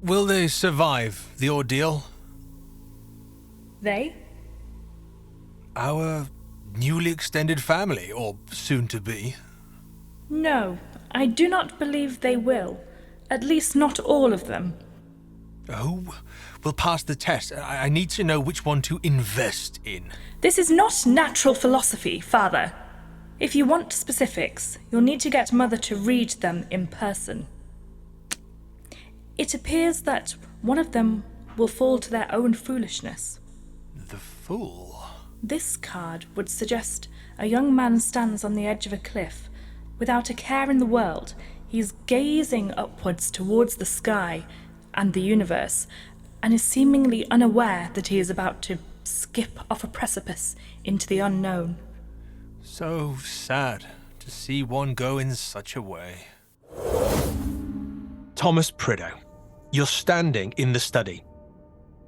Will they survive the ordeal? They? Our newly extended family, or soon to be. No, I do not believe they will. At least not all of them. Who will pass the test? I need to know which one to invest in. This is not natural philosophy, Father. If you want specifics, you'll need to get Mother to read them in person. It appears that one of them will fall to their own foolishness. The Fool? This card would suggest a young man stands on the edge of a cliff. Without a care in the world, he's gazing upwards towards the sky and the universe, and is seemingly unaware that he is about to skip off a precipice into the unknown. So sad to see one go in such a way. Thomas Prideaux, you're standing in the study.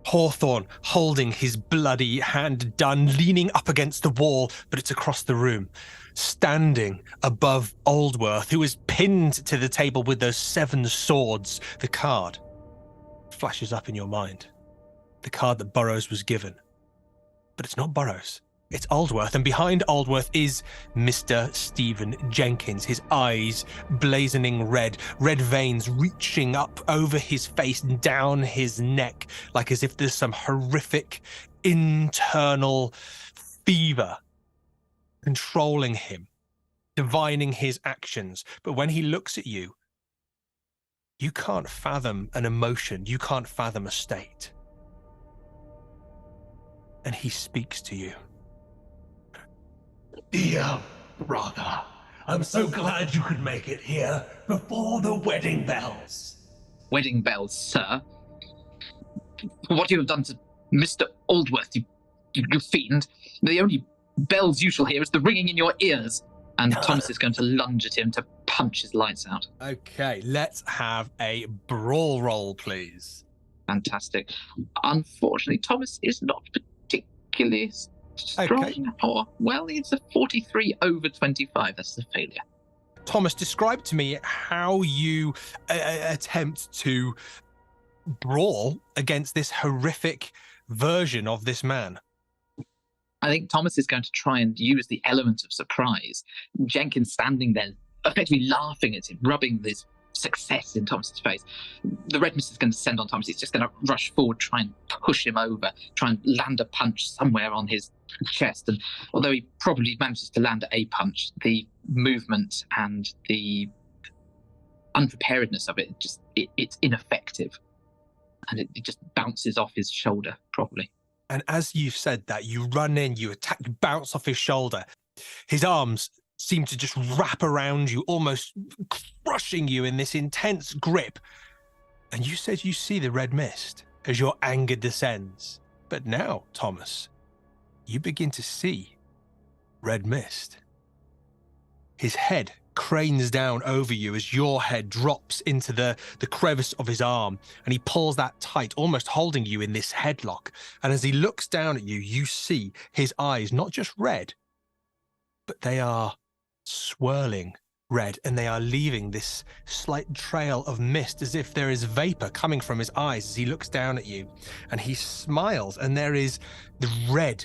Hawthorne holding his bloody hand done, leaning up against the wall, but it's across the room. Standing above Aldworth, who is pinned to the table with those 7 swords. The card flashes up in your mind. The card that Burrows was given. But it's not Burrows. It's Aldworth, and behind Aldworth is Mr. Stephen Jenkins, his eyes blazoning red, red veins reaching up over his face and down his neck, like as if there's some horrific internal fever controlling him, divining his actions. But when he looks at you, you can't fathom an emotion, you can't fathom a state. And he speaks to you. Dear brother, I'm so glad you could make it here before the wedding bells. Wedding bells, sir? What you have done to Mr. Aldworth, you fiend. The only bells you shall hear is the ringing in your ears. And Thomas is going to lunge at him to punch his lights out. Okay, let's have a brawl roll, please. Fantastic. Unfortunately, Thomas is not particularly strong. Okay. Or, well, it's a 43 over 25. That's a failure. Thomas, describe to me how you attempt to brawl against this horrific version of this man. I think Thomas is going to try and use the element of surprise. Jenkins standing there, effectively laughing at him, rubbing this success in Thomas's face. The red mist is going to descend on Thomas. He's just going to rush forward, try and push him over, try and land a punch somewhere on his chest. And although he probably manages to land a punch, the movement and the unpreparedness of it, it's ineffective. And it just bounces off his shoulder properly. And as you've said that, you run in, you attack, bounce off his shoulder. His arms seem to just wrap around you, almost crushing you in this intense grip. And you said you see the red mist as your anger descends. But now, Thomas, you begin to see red mist. His head cranes down over you as your head drops into the crevice of his arm, and he pulls that tight, almost holding you in this headlock. And as he looks down at you, you see his eyes not just red, but they are swirling red, and they are leaving this slight trail of mist, as if there is vapor coming from his eyes as he looks down at you. And he smiles, and there is the red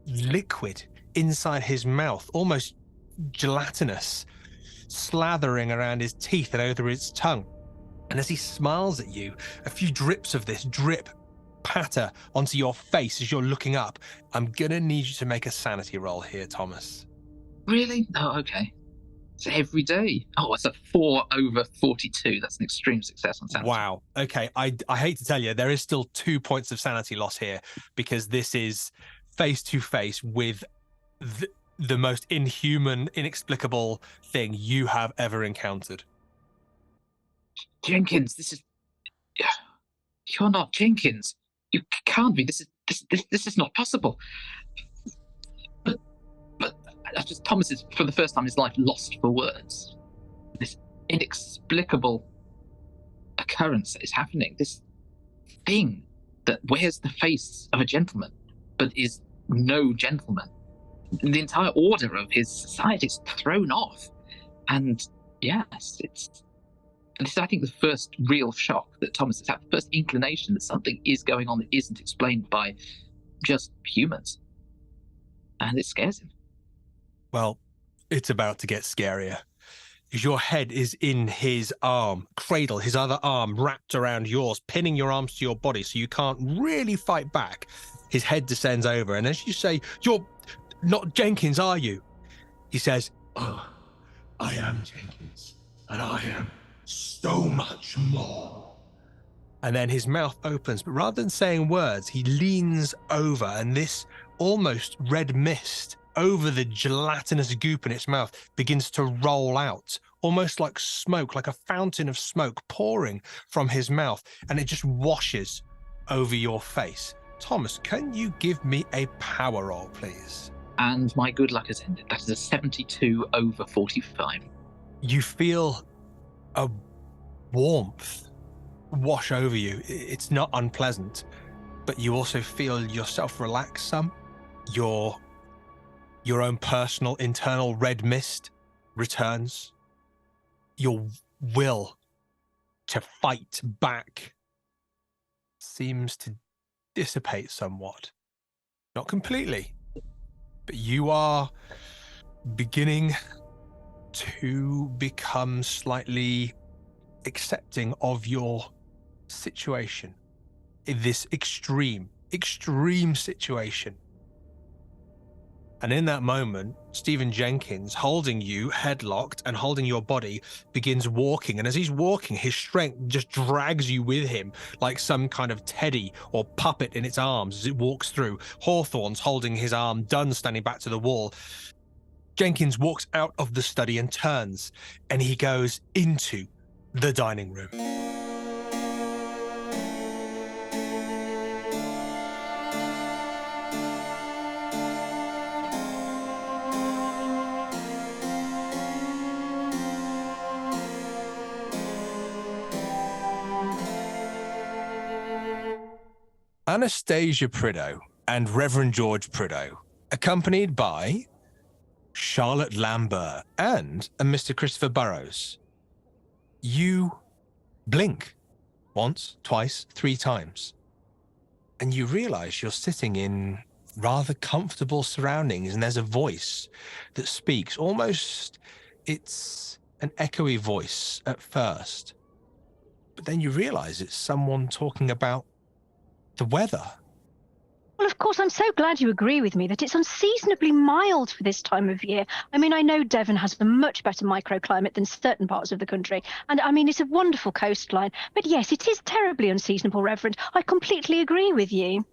liquid inside his mouth, almost gelatinous, slathering around his teeth and over his tongue. And as he smiles at you, a few drips of this patter onto your face as you're looking up. I'm gonna need you to make a sanity roll here, Thomas. Really? Oh, okay. It's every day. Oh, it's a 4 over 42. That's an extreme success on sanity. Wow. Okay, I hate to tell you, there is still 2 points of sanity loss here, because this is face to face with the most inhuman, inexplicable thing you have ever encountered. Jenkins, this is... You're not Jenkins. You can't be. This is not possible. But just Thomas is, for the first time in his life, lost for words. This inexplicable occurrence that is happening. This thing that wears the face of a gentleman, but is no gentleman. The entire order of his society is thrown off. And yes, it's And this is, I think, the first real shock that Thomas has had, the first inclination that something is going on that isn't explained by just humans. And it scares him. Well, it's about to get scarier. Because your head is in his arm, cradle, his other arm wrapped around yours, pinning your arms to your body so you can't really fight back. His head descends over, and as you say, "You're not Jenkins, are you?" He says, Oh, I am Jenkins, and I am so much more. and then his mouth opens, but rather than saying words, he leans over, and this almost red mist over the gelatinous goop in its mouth begins to roll out, almost like smoke, like a fountain of smoke pouring from his mouth, and it just washes over your face. Thomas, can you give me a power roll, please? And my good luck has ended. That is a 72 over 45. You feel a warmth wash over you. It's not unpleasant, but you also feel yourself relax some. Your own personal internal red mist returns. Your will to fight back seems to dissipate somewhat. Not completely, but you are beginning to become slightly accepting of your situation in this extreme situation. And in that moment, Stephen Jenkins, holding you headlocked and holding your body, begins walking. And as he's walking, his strength just drags you with him like some kind of teddy or puppet in its arms as it walks through. Hawthorne's holding his arm, Dunn standing back to the wall. Jenkins walks out of the study and turns, and he goes into the dining room. Anastasia Prideaux and Reverend George Prideaux, accompanied by Charlotte Lambert and a Mr. Christopher Burrows. You blink once, twice, 3 times, and you realize you're sitting in rather comfortable surroundings, and there's a voice that speaks. Almost, it's an echoey voice at first, but then you realize it's someone talking about the weather. Well, of course, I'm so glad you agree with me that it's unseasonably mild for this time of year. I mean, I know Devon has a much better microclimate than certain parts of the country, and I mean, it's a wonderful coastline. But yes, it is terribly unseasonable, Reverend. I completely agree with you.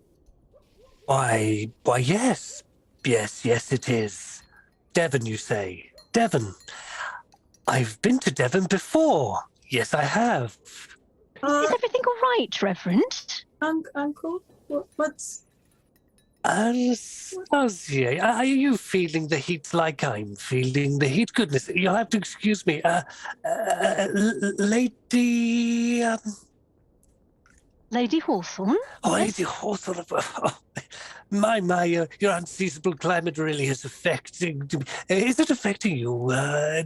Why, yes. Yes, it is. Devon, you say? Devon. I've been to Devon before. Yes, I have. Is everything all right, Reverend? Uncle? What's... Anastasia, are you feeling the heat like I'm feeling the heat? Goodness, you'll have to excuse me. Lady... Lady Hawthorne? Oh, Yes? Lady Hawthorne. Oh, my, your unseasonable climate really is affecting... Is it affecting you,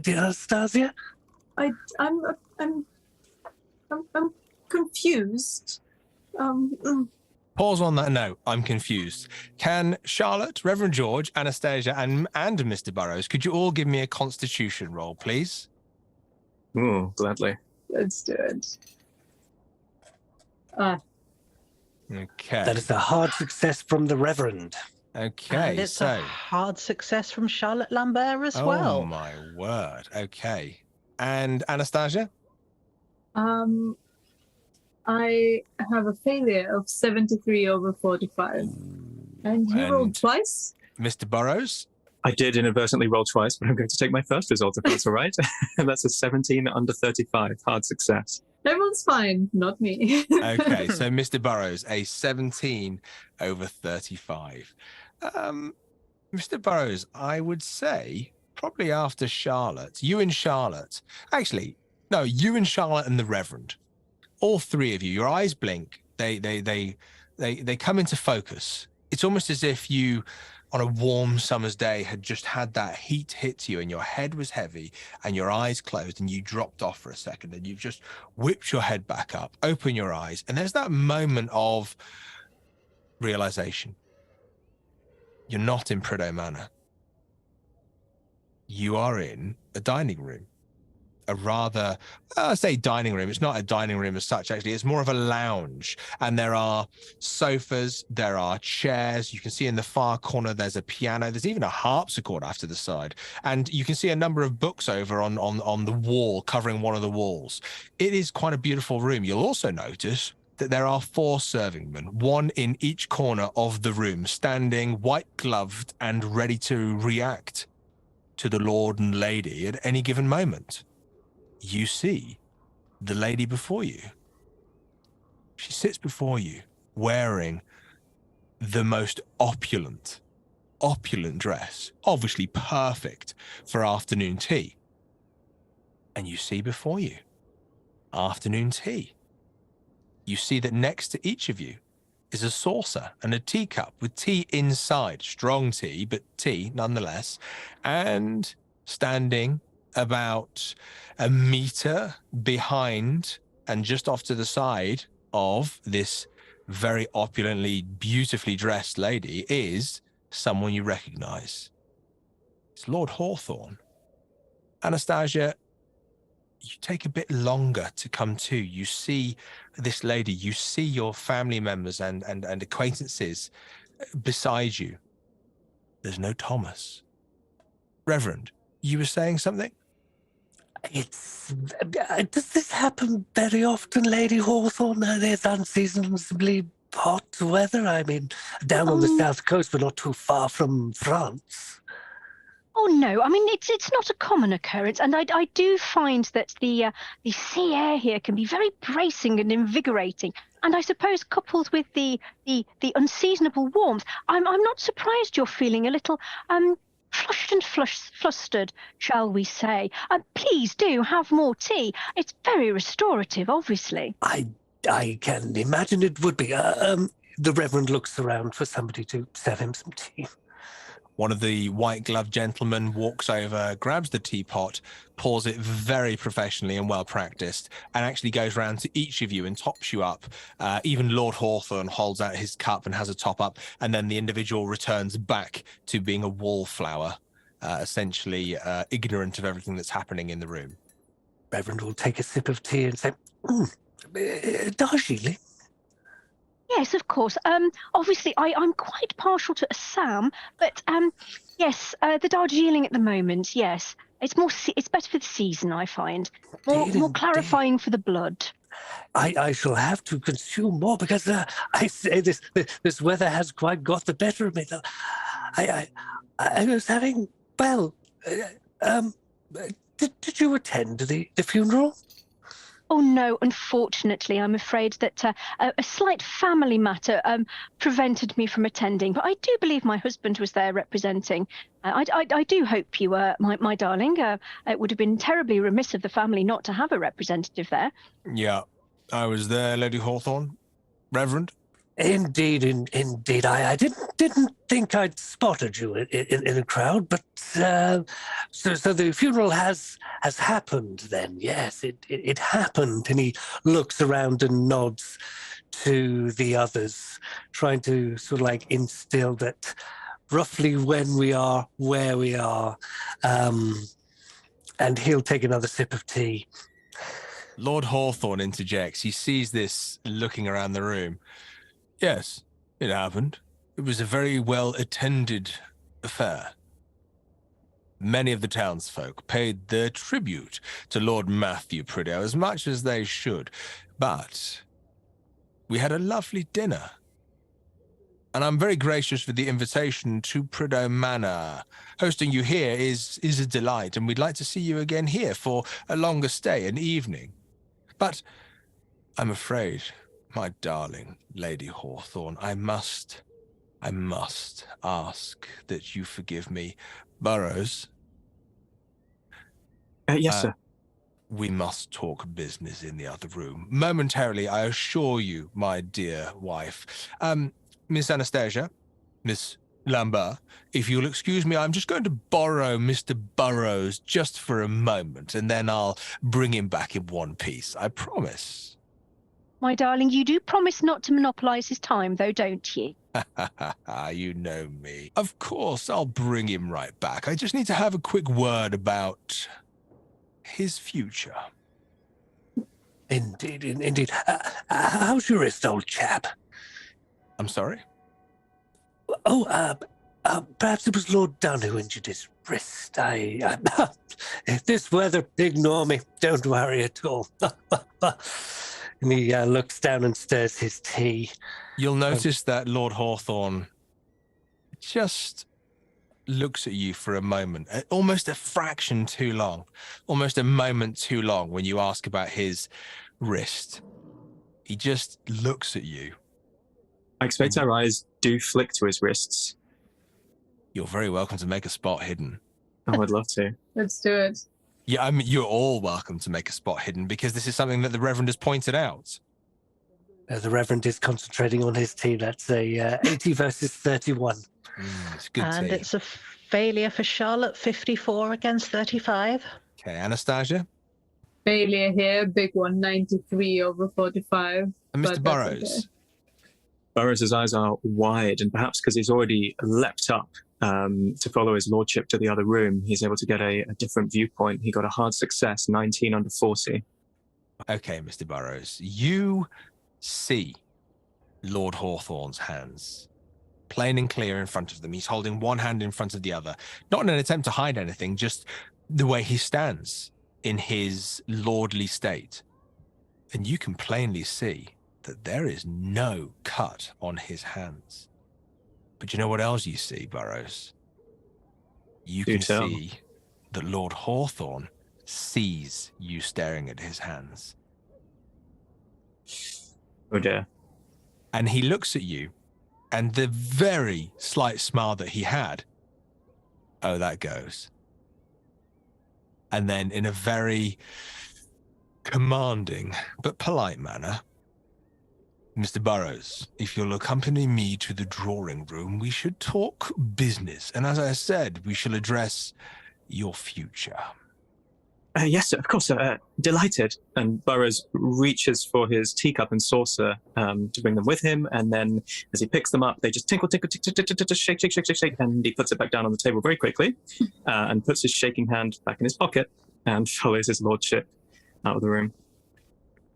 dear Anastasia? I'm confused. Pause on that note. I'm confused. Can Charlotte, Reverend George, Anastasia, and Mr. Burrows, could you all give me a constitution roll, please? Gladly. Let's do it. Okay. That is a hard success from the Reverend. Okay, And it's so... a hard success from Charlotte Lambert as well. Oh, my word. Okay. And Anastasia? I have a failure of 73 over 45. And you rolled twice? Mr. Burrows? I did inadvertently roll twice, but I'm going to take my first result if that's all right. And that's a 17 under 35. Hard success. Everyone's fine, not me. Okay, so Mr. Burrows, a 17 over 35. Mr. Burrows, I would say probably after Charlotte, you and Charlotte. Actually, no, you and Charlotte and the Reverend. All 3 of you, your eyes blink. They come into focus. It's almost as if you on a warm summer's day had just had that heat hit you and your head was heavy and your eyes closed and you dropped off for a second and you've just whipped your head back up, open your eyes, and there's that moment of realization. You're not in Prideaux Manor. You are in a dining room. A rather, I say dining room, it's not a dining room as such, actually. It's more of a lounge. And there are sofas, there are chairs. You can see in the far corner, there's a piano. There's even a harpsichord off to the side. And you can see a number of books over on the wall, covering one of the walls. It is quite a beautiful room. You'll also notice that there are 4 servingmen, one in each corner of the room, standing white-gloved and ready to react to the Lord and Lady at any given moment. You see the lady before you. She sits before you wearing the most opulent dress, obviously perfect for afternoon tea. And you see before you afternoon tea. You see that next to each of you is a saucer and a teacup with tea inside, strong tea, but tea nonetheless, and standing about a meter behind and just off to the side of this very opulently, beautifully dressed lady is someone you recognize. It's Lord Hawthorne. Anastasia, you take a bit longer to come to. You see this lady, you see your family members and acquaintances beside you. There's no Thomas. Reverend, you were saying something? Does this happen very often, Lady Hawthorne? There's unseasonably hot weather. I mean, down on the south coast, we're not too far from France. Oh no, I mean it's not a common occurrence, and I do find that the sea air here can be very bracing and invigorating. And I suppose coupled with the unseasonable warmth, I'm not surprised you're feeling a little flushed and flustered, shall we say. Please do have more tea. It's very restorative, obviously. I can imagine it would be. The Reverend looks around for somebody to serve him some tea. One of the white-gloved gentlemen walks over, grabs the teapot, pours it very professionally and well-practiced, and actually goes round to each of you and tops you up. Even Lord Hawthorne holds out his cup and has a top up, and then the individual returns back to being a wallflower, essentially ignorant of everything that's happening in the room. Reverend will take a sip of tea and say, Darjeeling? Yes, of course. Obviously, I'm quite partial to Assam, but yes, the Darjeeling at the moment, yes. It's better for the season, I find. More clarifying for the blood. I shall have to consume more because I say this weather has quite got the better of me. I was having, well, did you attend the funeral? Oh no, unfortunately, I'm afraid that a slight family matter prevented me from attending. But I do believe my husband was there representing. I do hope you were, my darling. It would have been terribly remiss of the family not to have a representative there. Yeah, I was there, Lady Hawthorne. Reverend? Indeed. I didn't think I'd spotted you in a crowd, but so the funeral has happened then. Yes, it happened. And he looks around and nods to the others, trying to sort of like instill that roughly when we are, where we are, and he'll take another sip of tea. Lord Hawthorne interjects. He sees this looking around the room. Yes, it happened. It was a very well-attended affair. Many of the townsfolk paid their tribute to Lord Matthew Prideaux as much as they should, but we had a lovely dinner. And I'm very gracious for the invitation to Prideaux Manor. Hosting you here is a delight, and we'd like to see you again here for a longer stay, an evening. But I'm afraid, my darling Lady Hawthorne, I must ask that you forgive me. Burrows? Yes, sir. We must talk business in the other room. Momentarily, I assure you, my dear wife. Miss Anastasia, Miss Lambert, if you'll excuse me, I'm just going to borrow Mr. Burrows just for a moment, and then I'll bring him back in one piece. I promise. My darling, you do promise not to monopolise his time, though, don't you? You know me. Of course, I'll bring him right back. I just need to have a quick word about his future. Indeed. How's your wrist, old chap? I'm sorry? Oh, perhaps it was Lord Dunn who injured his wrist. This weather, ignore me. Don't worry at all. And he looks down and stirs his tea. You'll notice that Lord Hawthorne just looks at you for a moment, almost a fraction too long, almost a moment too long when you ask about his wrist. He just looks at you. I expect our eyes do flick to his wrists. You're very welcome to make a spot hidden. I would love to. Let's do it. Yeah, I mean, you're all welcome to make a spot hidden because this is something that the Reverend has pointed out. The Reverend is concentrating on his tea. That's a 80 versus 31. It's good And tea. it's a failure for Charlotte, 54 against 35. Okay, Anastasia? Failure here, big one, 93 over 45. And Mr. but that's Burrows? okay. Burrows' eyes are wide, and perhaps because he's already leapt up to follow his lordship to the other room, he's able to get a different viewpoint. He got a hard success, 19 under 40. Okay, Mr. Burrows, you see Lord Hawthorne's hands, plain and clear in front of them. He's holding one hand in front of the other, not in an attempt to hide anything, just the way he stands in his lordly state. And you can plainly see that there is no cut on his hands. But you know what else you see, Burrows? You can see that Lord Hawthorne sees you staring at his hands. Oh dear. And he looks at you, and the very slight smile that he had, oh, that goes. And then in a very commanding but polite manner, Mr. Burrows, if you'll accompany me to the drawing room, we should talk business. And as I said, we shall address your future. Yes, sir, of course, sir. Delighted. And Burrows reaches for his teacup and saucer to bring them with him. And then as he picks them up, they just tinkle, tinkle, tinkle, tinkle, tinkle, shake, shake, shake, shake, shake. And he puts it back down on the table very quickly and puts his shaking hand back in his pocket and follows his lordship out of the room.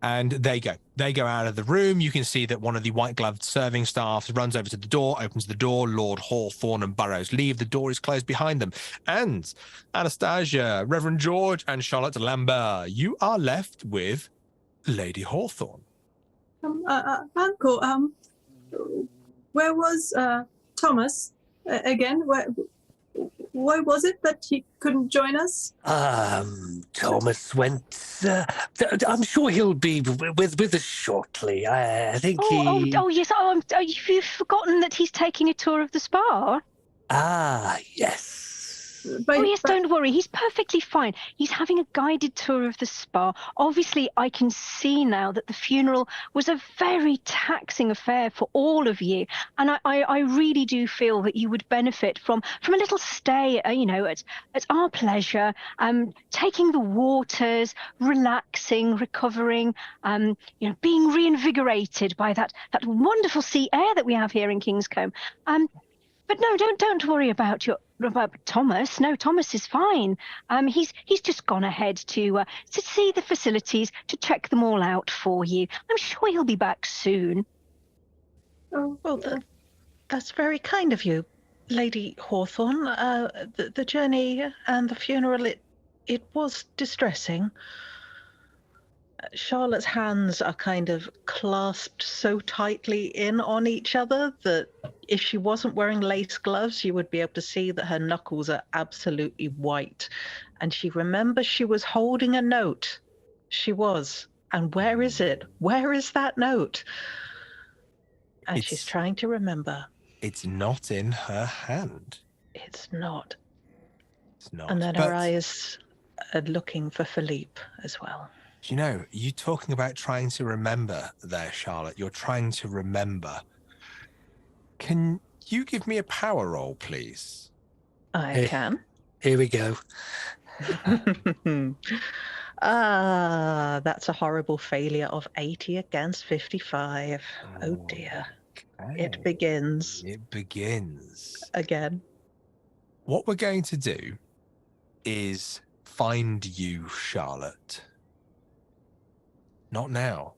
And they go out of the room. You can see that one of the white-gloved serving staffs runs over to the door, opens the door. Lord Hawthorne and Burrows leave. The door is closed behind them. And Anastasia, Reverend George, and Charlotte Lambert, you are left with Lady Hawthorne. Uncle, where was Thomas again? Why was it that he couldn't join us? Thomas went. I'm sure he'll be with us shortly. I think he. Yes. You've forgotten that he's taking a tour of the spa. Yes. Yes, don't worry. He's perfectly fine. He's having a guided tour of the spa. Obviously, I can see now that the funeral was a very taxing affair for all of you. And I really do feel that you would benefit from a little stay, at our pleasure, taking the waters, relaxing, recovering, being reinvigorated by that wonderful sea air that we have here in Kingscombe. But no, don't worry about Thomas. No, Thomas is fine. He's just gone ahead to see the facilities, to check them all out for you. I'm sure he'll be back soon. Oh, well, that's very kind of you, Lady Hawthorne. The journey and the funeral, it was distressing. Charlotte's hands are kind of clasped so tightly in on each other that if she wasn't wearing lace gloves, you would be able to see that her knuckles are absolutely white. And she remembers she was holding a note. She was. And where is it? Where is that note? And she's trying to remember. It's not in her hand. It's not. It's not. And then her eyes are looking for Philippe as well. You talking about trying to remember there, Charlotte. You're trying to remember. Can you give me a power roll, please? I can. Here we go. That's a horrible failure of 80 against 55. Oh dear. Okay. It begins. It begins. Again. What we're going to do is find you, Charlotte. Not now.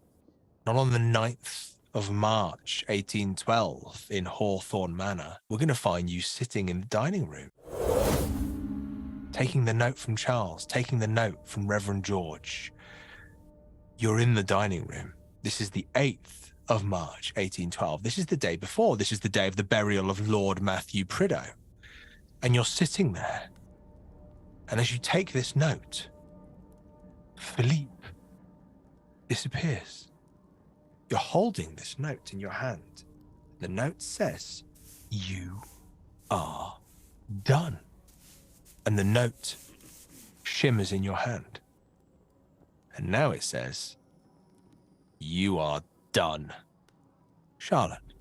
Not on the 9th of March, 1812, in Hawthorne Manor. We're going to find you sitting in the dining room, taking the note from Charles, taking the note from Reverend George. You're in the dining room. This is the 8th of March, 1812. This is the day before. This is the day of the burial of Lord Matthew Prideaux. And you're sitting there. And as you take this note, Philippe disappears. You're holding this note in your hand. The note says, "You are done." And the note shimmers in your hand. And now it says, "You are done." Charlotte,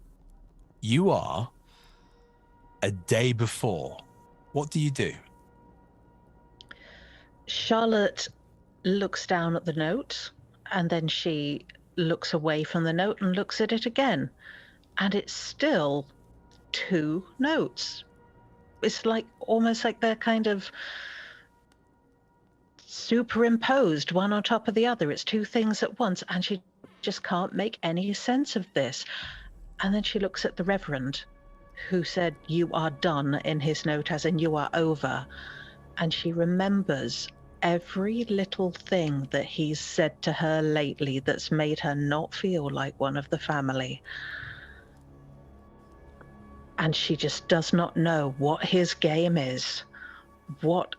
you are a day before. What do you do? Charlotte looks down at the note, and then she looks away from the note and looks at it again. And it's still 2 notes. It's like almost like they're kind of superimposed one on top of the other. It's 2 things at once, and she just can't make any sense of this. And then she looks at the Reverend, who said, "You are done," in his note, as in you are over. And she remembers every little thing that he's said to her lately that's made her not feel like one of the family. And she just does not know what his game is. What,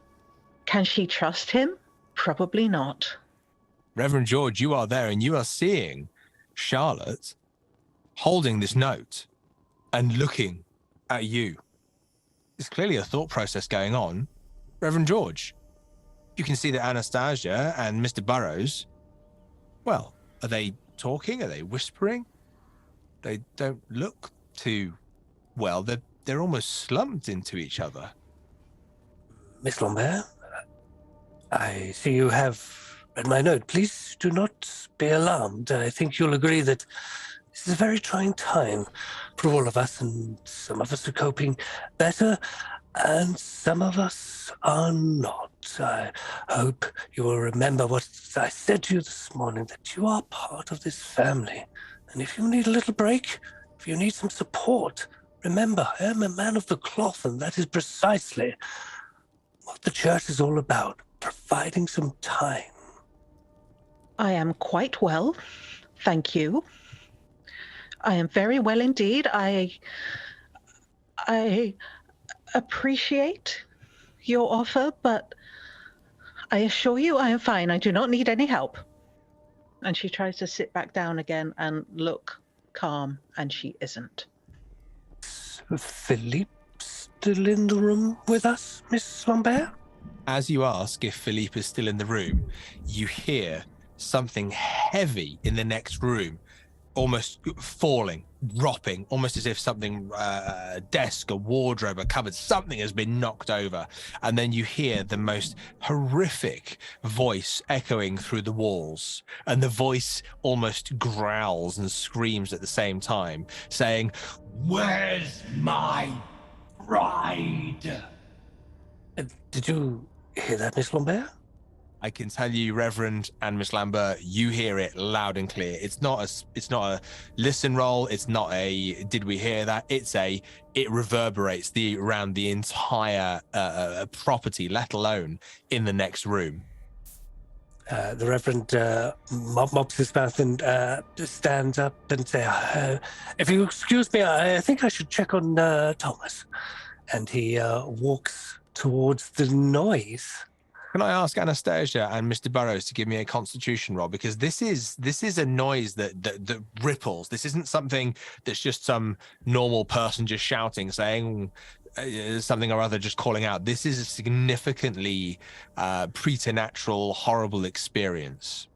can she trust him? Probably not. Reverend George, you are there and you are seeing Charlotte holding this note and looking at you. There's clearly a thought process going on. Reverend George, you can see that Anastasia and Mr. Burrows, well, are they talking? Are they whispering? They don't look too well. They're almost slumped into each other. Miss Lambert, I see you have read my note. Please do not be alarmed. I think you'll agree that this is a very trying time for all of us, and some of us are coping better, and some of us are not. I hope you will remember what I said to you this morning, that you are part of this family. And if you need a little break, if you need some support, remember, I am a man of the cloth, and that is precisely what the church is all about, providing some time. I am quite well, thank you. I am very well indeed. I appreciate your offer, but I assure you I am fine. I do not need any help. And she tries to sit back down again and look calm, and she isn't. Philippe still in the room with us, Miss Lambert? As you ask if Philippe is still in the room, you hear something heavy in the next room, almost falling, dropping, almost as if something, a desk, a wardrobe, a cupboard, something has been knocked over. And then you hear the most horrific voice echoing through the walls. And the voice almost growls and screams at the same time, saying, "Where's my bride?" Did you hear that, Miss Lambert? I can tell you, Reverend and Miss Lambert, you hear it loud and clear. It's not a listen roll. It's not a did we hear that? It reverberates around the entire property, let alone in the next room. The Reverend mops his mouth and stands up and says, "If you excuse me, I think I should check on Thomas." And he walks towards the noise. Can I ask Anastasia and Mr. Burrows to give me a constitution roll? Because this is a noise that ripples. This isn't something that's just some normal person just shouting, saying something or other, just calling out. This is a significantly preternatural, horrible experience.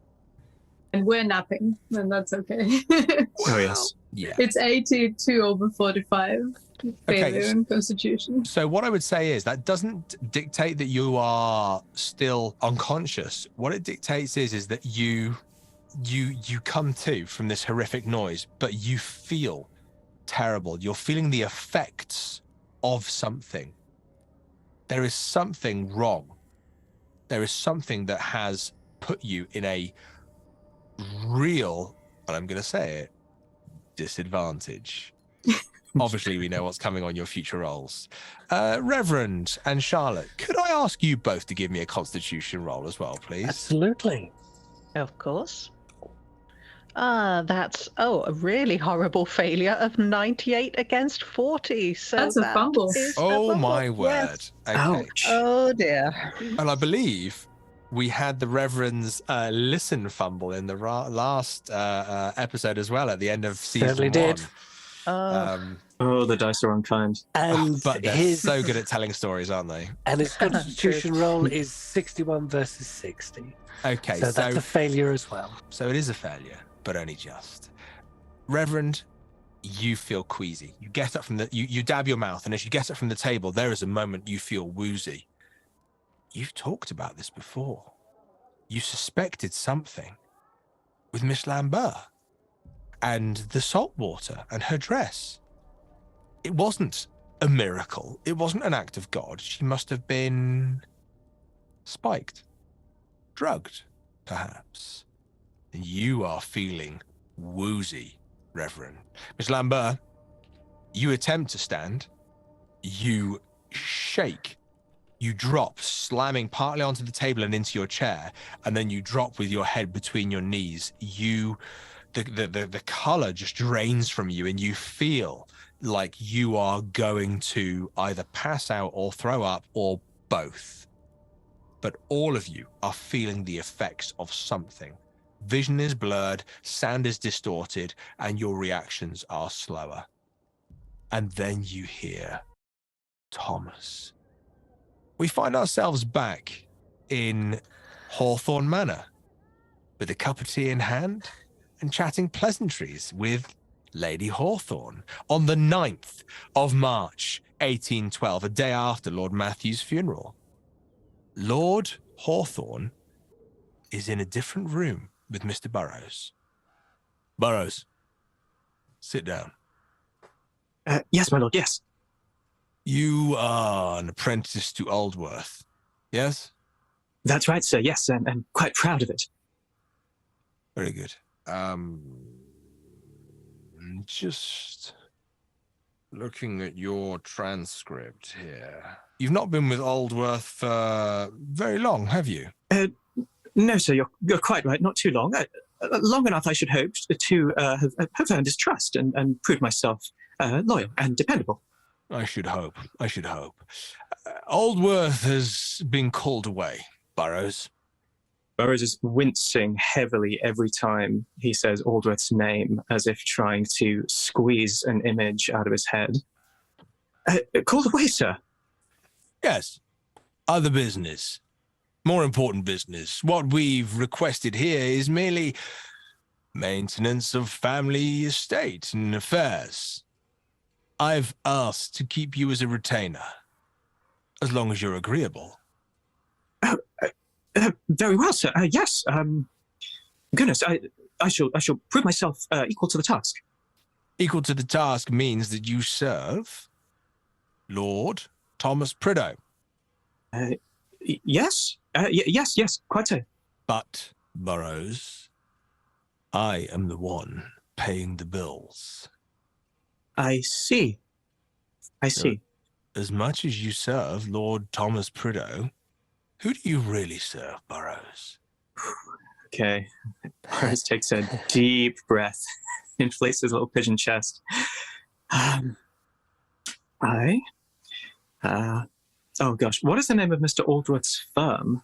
And we're napping, and that's okay. Oh, yes. Yeah. It's 82 over 45. Failure in Constitution. So what I would say is that doesn't dictate that you are still unconscious. What it dictates is that you come to from this horrific noise, but you feel terrible. You're feeling the effects of something. There is something wrong. There is something that has put you in a real, and I'm going to say it, disadvantage. Obviously, we know what's coming on your future rolls. Reverend and Charlotte, could I ask you both to give me a Constitution roll as well, please? Absolutely. Of course. That's a really horrible failure of 98 against 40. So that's a fumble. Oh my word. Yes. Okay. Ouch. Oh dear. And I believe we had the Reverend's listen fumble in the last episode as well at the end of season Certainly 1. did. The dice are unkind. And but they're so good at telling stories, aren't they? And his Constitution roll is 61 versus 60. Okay, so that's a failure as well. So it is a failure, but only just. Reverend, you feel queasy. You get up from you dab your mouth, and as you get up from the table, there is a moment you feel woozy. You've talked about this before. You suspected something with Miss Lambert and the salt water and her dress. It wasn't a miracle. It wasn't an act of God. She must have been spiked, drugged, perhaps. And you are feeling woozy, Reverend. Miss Lambert, you attempt to stand. You shake. You drop, slamming partly onto the table and into your chair, and then you drop with your head between your knees. The color just drains from you, and you feel like you are going to either pass out or throw up or both. But all of you are feeling the effects of something. Vision is blurred, sound is distorted, and your reactions are slower. And then you hear Thomas. We find ourselves back in Hawthorne Manor with a cup of tea in hand and chatting pleasantries with Lady Hawthorne on the 9th of March, 1812, a day after Lord Matthew's funeral. Lord Hawthorne is in a different room with Mr. Burrows. Burrows, sit down. Yes, my lord, yes. You are an apprentice to Aldworth, yes? That's right, sir, yes, and I'm quite proud of it. Very good. Just looking at your transcript here. You've not been with Aldworth for very long, have you? No, sir, you're quite right, not too long. Long enough, I should hope, to have earned his trust and proved myself loyal and dependable. I should hope. Aldworth has been called away, Burrows. Burrows is wincing heavily every time he says Aldworth's name, as if trying to squeeze an image out of his head. Called away, sir? Yes. Other business. More important business. What we've requested here is merely maintenance of family estate and affairs. I've asked to keep you as a retainer, as long as you're agreeable. Very well, sir. Yes. Goodness, I shall prove myself equal to the task. Equal to the task means that you serve Lord Thomas Prideaux. Yes. Yes, quite so. But, Burrows, I am the one paying the bills. I see. As much as you serve Lord Thomas Prideaux, who do you really serve, Burrows? Okay. Burrows takes a deep breath, inflates his little pigeon chest. Oh gosh, what is the name of Mr. Aldworth's firm?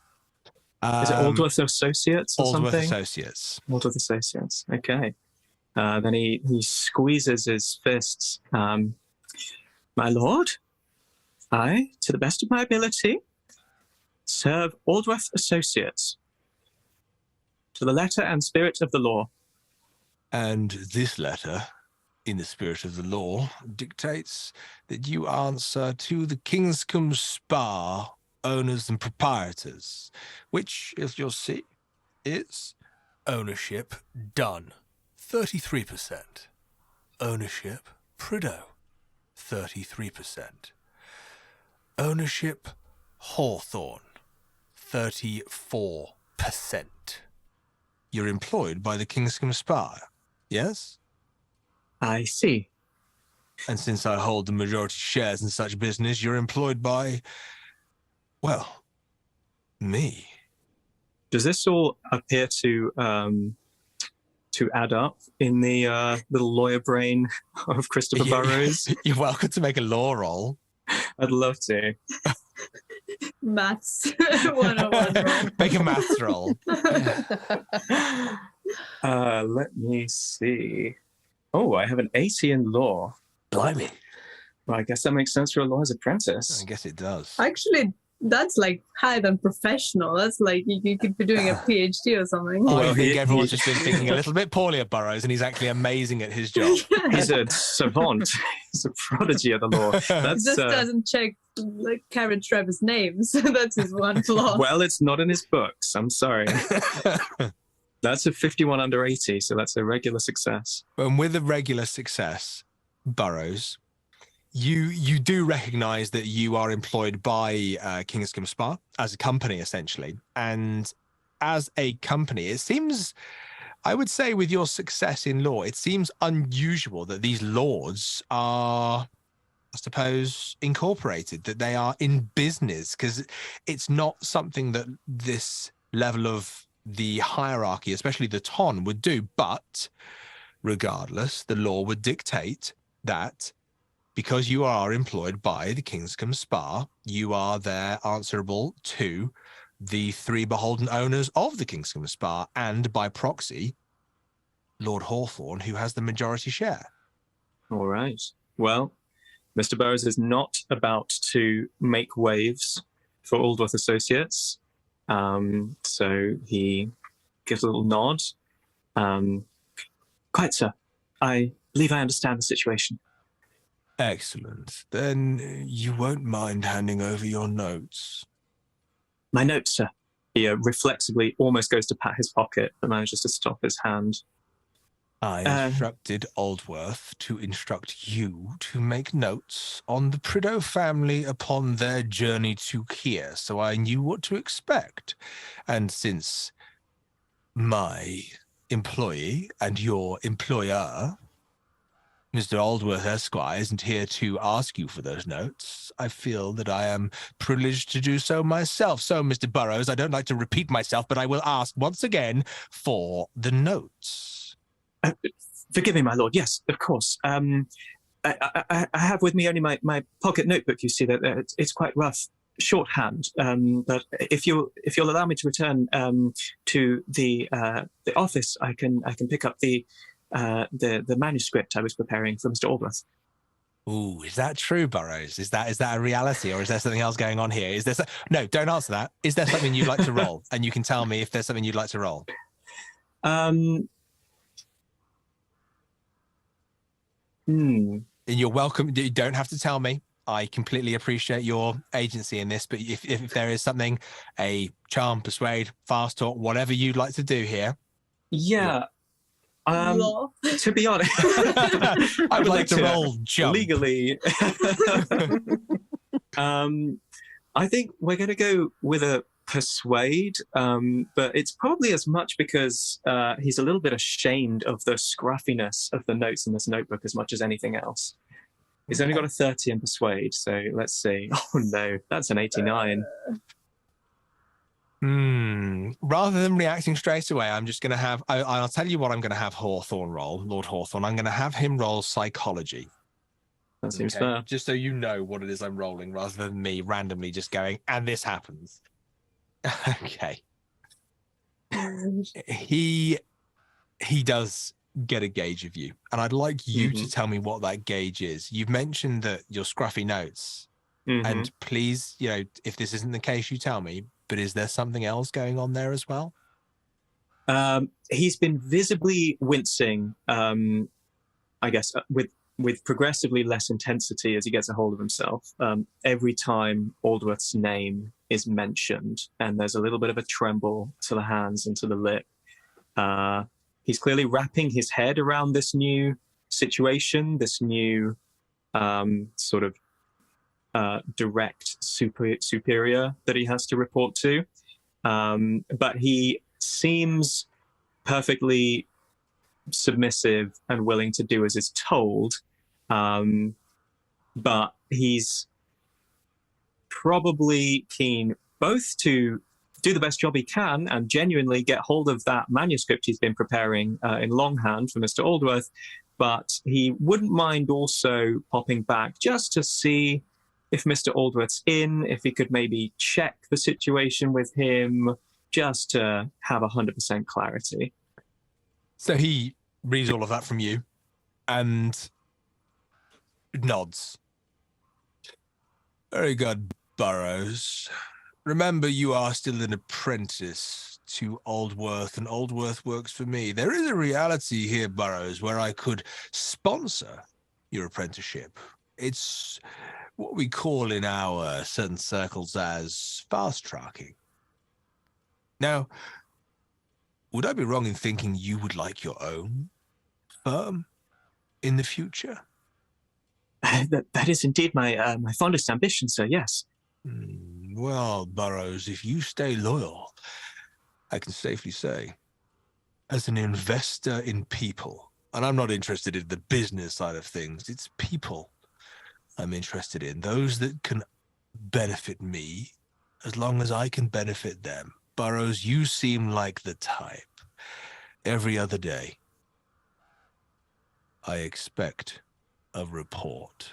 Is it Aldworth Associates or Aldworth something? Associates. Aldworth Associates, okay. Then he squeezes his fists. My lord, I, to the best of my ability, serve Aldworth Associates to the letter and spirit of the law. And this letter in the spirit of the law, dictates that you answer to the Kingscombe Spa owners and proprietors, which, as you'll see, is ownership done, 33%. Ownership Prideaux, 33%. Ownership Hawthorne, 34%. You're employed by the Kingscombe Spa, yes? I see. And since I hold the majority shares in such business, you're employed by, well, me. Does this all appear to add up in the little lawyer brain of Christopher Burrows? You're welcome to make a law roll. I'd love to. Maths 101 roll. Make a maths roll. Let me see. Oh, I have an 80 in law. Blimey. Well, I guess that makes sense for a lawyer's apprentice. I guess it does. Actually, that's like higher than professional. That's like you could be doing a PhD or something. I think everyone's just been thinking a little bit poorly of Burrows, and he's actually amazing at his job. He's a savant. He's a prodigy of the law. He just doesn't check like Karen Trevor's names. That's his one flaw. Well, it's not in his books. I'm sorry. That's a 51 under 80, so that's a regular success. And with a regular success, Burrows, you do recognise that you are employed by Kingscombe Spa as a company, essentially. And as a company, it seems, I would say with your success in law, it seems unusual that these lords are, I suppose, incorporated, that they are in business, because it's not something that this level of the hierarchy, especially the ton, would do. But regardless, the law would dictate that because you are employed by the Kingscombe Spa, you are there answerable to the three beholden owners of the Kingscombe Spa, and by proxy, Lord Hawthorne, who has the majority share. All right. Well, Mr. Burrows is not about to make waves for Aldworth Associates. So he gives a little nod. Quite, sir. I believe I understand the situation. Excellent. Then you won't mind handing over your notes. My notes, sir. He reflexively almost goes to pat his pocket, but manages to stop his hand. I instructed Aldworth to instruct you to make notes on the Prideaux family upon their journey to here, so I knew what to expect. And since my employee and your employer, Mr. Aldworth Esquire, isn't here to ask you for those notes, I feel that I am privileged to do so myself. So, Mr. Burrows, I don't like to repeat myself, but I will ask once again for the notes. Forgive me, my lord. Yes, of course. I have with me only my pocket notebook. You see that it's quite rough, shorthand. But if you'll allow me to return to the office, I can pick up the manuscript I was preparing for Mr. Aldworth. Ooh, is that true, Burrows? Is that a reality, or is there something else going on here? Is there no? Don't answer that. Is there something you'd like to roll? And you can tell me if there's something you'd like to roll. And you're welcome. You don't have to tell me. I completely appreciate your agency in this, but if there is something, a charm, persuade, fast talk, whatever you'd like to do here. Yeah. To be honest, I would like to roll jump. Legally. I think we're going to go with a persuade, but it's probably as much because he's a little bit ashamed of the scruffiness of the notes in this notebook as much as anything else. He's only got a 30 in persuade, so let's see. Oh no, that's an 89. Rather than reacting straight away, I'm just going to have, I'll tell you what I'm going to have Hawthorne roll, Lord Hawthorne. I'm going to have him roll psychology. That seems fair. Just so you know what it is I'm rolling, rather than me randomly just going, and this happens. Okay. He does get a gauge of you, and I'd like you to tell me what that gauge is. You've mentioned that your scruffy notes, and please, if this isn't the case, you tell me, but is there something else going on there as well? He's been visibly wincing I guess, with progressively less intensity as he gets a hold of himself, every time Aldworth's name is mentioned, and there's a little bit of a tremble to the hands and to the lip. He's clearly wrapping his head around this new situation, this new sort of direct superior that he has to report to. But he seems perfectly submissive and willing to do as is told. But he's probably keen both to do the best job he can and genuinely get hold of that manuscript he's been preparing in longhand for Mr. Aldworth, but he wouldn't mind also popping back just to see if Mr. Aldworth's in, if he could maybe check the situation with him, just to have 100% clarity. So he reads all of that from you and nods. Very good, Burrows. Remember, you are still an apprentice to Aldworth, and Aldworth works for me. There is a reality here, Burrows, where I could sponsor your apprenticeship. It's what we call in our certain circles as fast-tracking. Now, would I be wrong in thinking you would like your own firm in the future? That is indeed my fondest ambition, sir, yes. Well, Burrows, if you stay loyal, I can safely say, as an investor in people, and I'm not interested in the business side of things, it's people I'm interested in, those that can benefit me as long as I can benefit them. Burrows, you seem like the type. Every other day, I expect a report.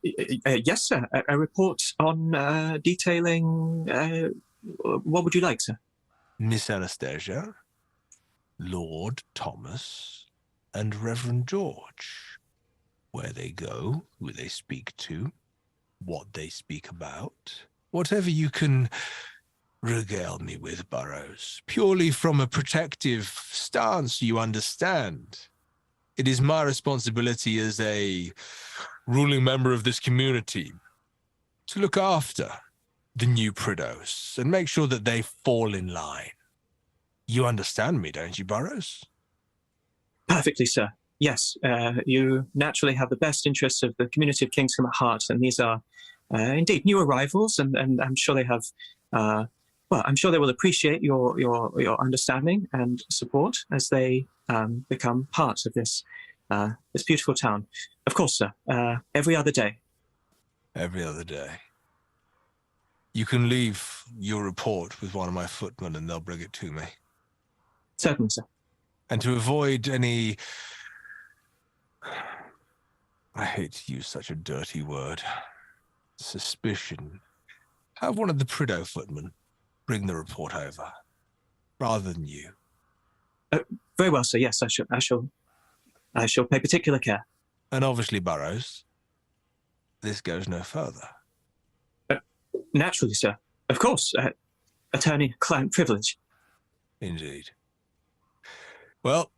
Yes, sir. A report on detailing... what would you like, sir? Miss Anastasia, Lord Thomas, and Reverend George. Where they go, who they speak to, what they speak about. Whatever you can regale me with, Burrows. Purely from a protective stance, you understand. It is my responsibility as a ruling member of this community to look after the new Prideaux and make sure that they fall in line. You understand me, don't you, Burrows? Perfectly, sir. Yes, you naturally have the best interests of the community of Kingscombe at heart, and these are indeed new arrivals, and I'm sure they have, I'm sure they will appreciate your understanding and support as they become part of this beautiful town. Of course, sir, every other day. Every other day. You can leave your report with one of my footmen and they'll bring it to me. Certainly, sir. And to avoid any... I hate to use such a dirty word. Suspicion. Have one of the Prideaux footmen bring the report over, rather than you. Very well, sir. Yes, I shall pay particular care. And obviously, Burrows, this goes no further. Naturally, sir. Of course. Attorney-client privilege. Indeed. Well,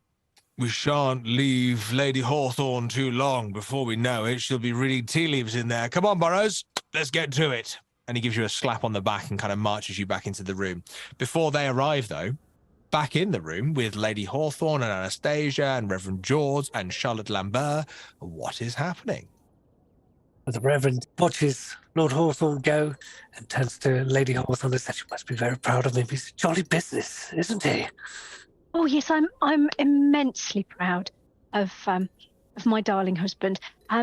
we shan't leave Lady Hawthorne too long. Before we know it, she'll be reading tea leaves in there. Come on, Burrows, let's get to it. And he gives you a slap on the back and kind of marches you back into the room. Before they arrive, though, back in the room with Lady Hawthorne and Anastasia and Reverend George and Charlotte Lambert, what is happening? The Reverend watches Lord Hawthorne go and turns to Lady Hawthorne and says, "You must be very proud of him. He's a jolly business, isn't he?" Oh yes, I'm immensely proud of my darling husband.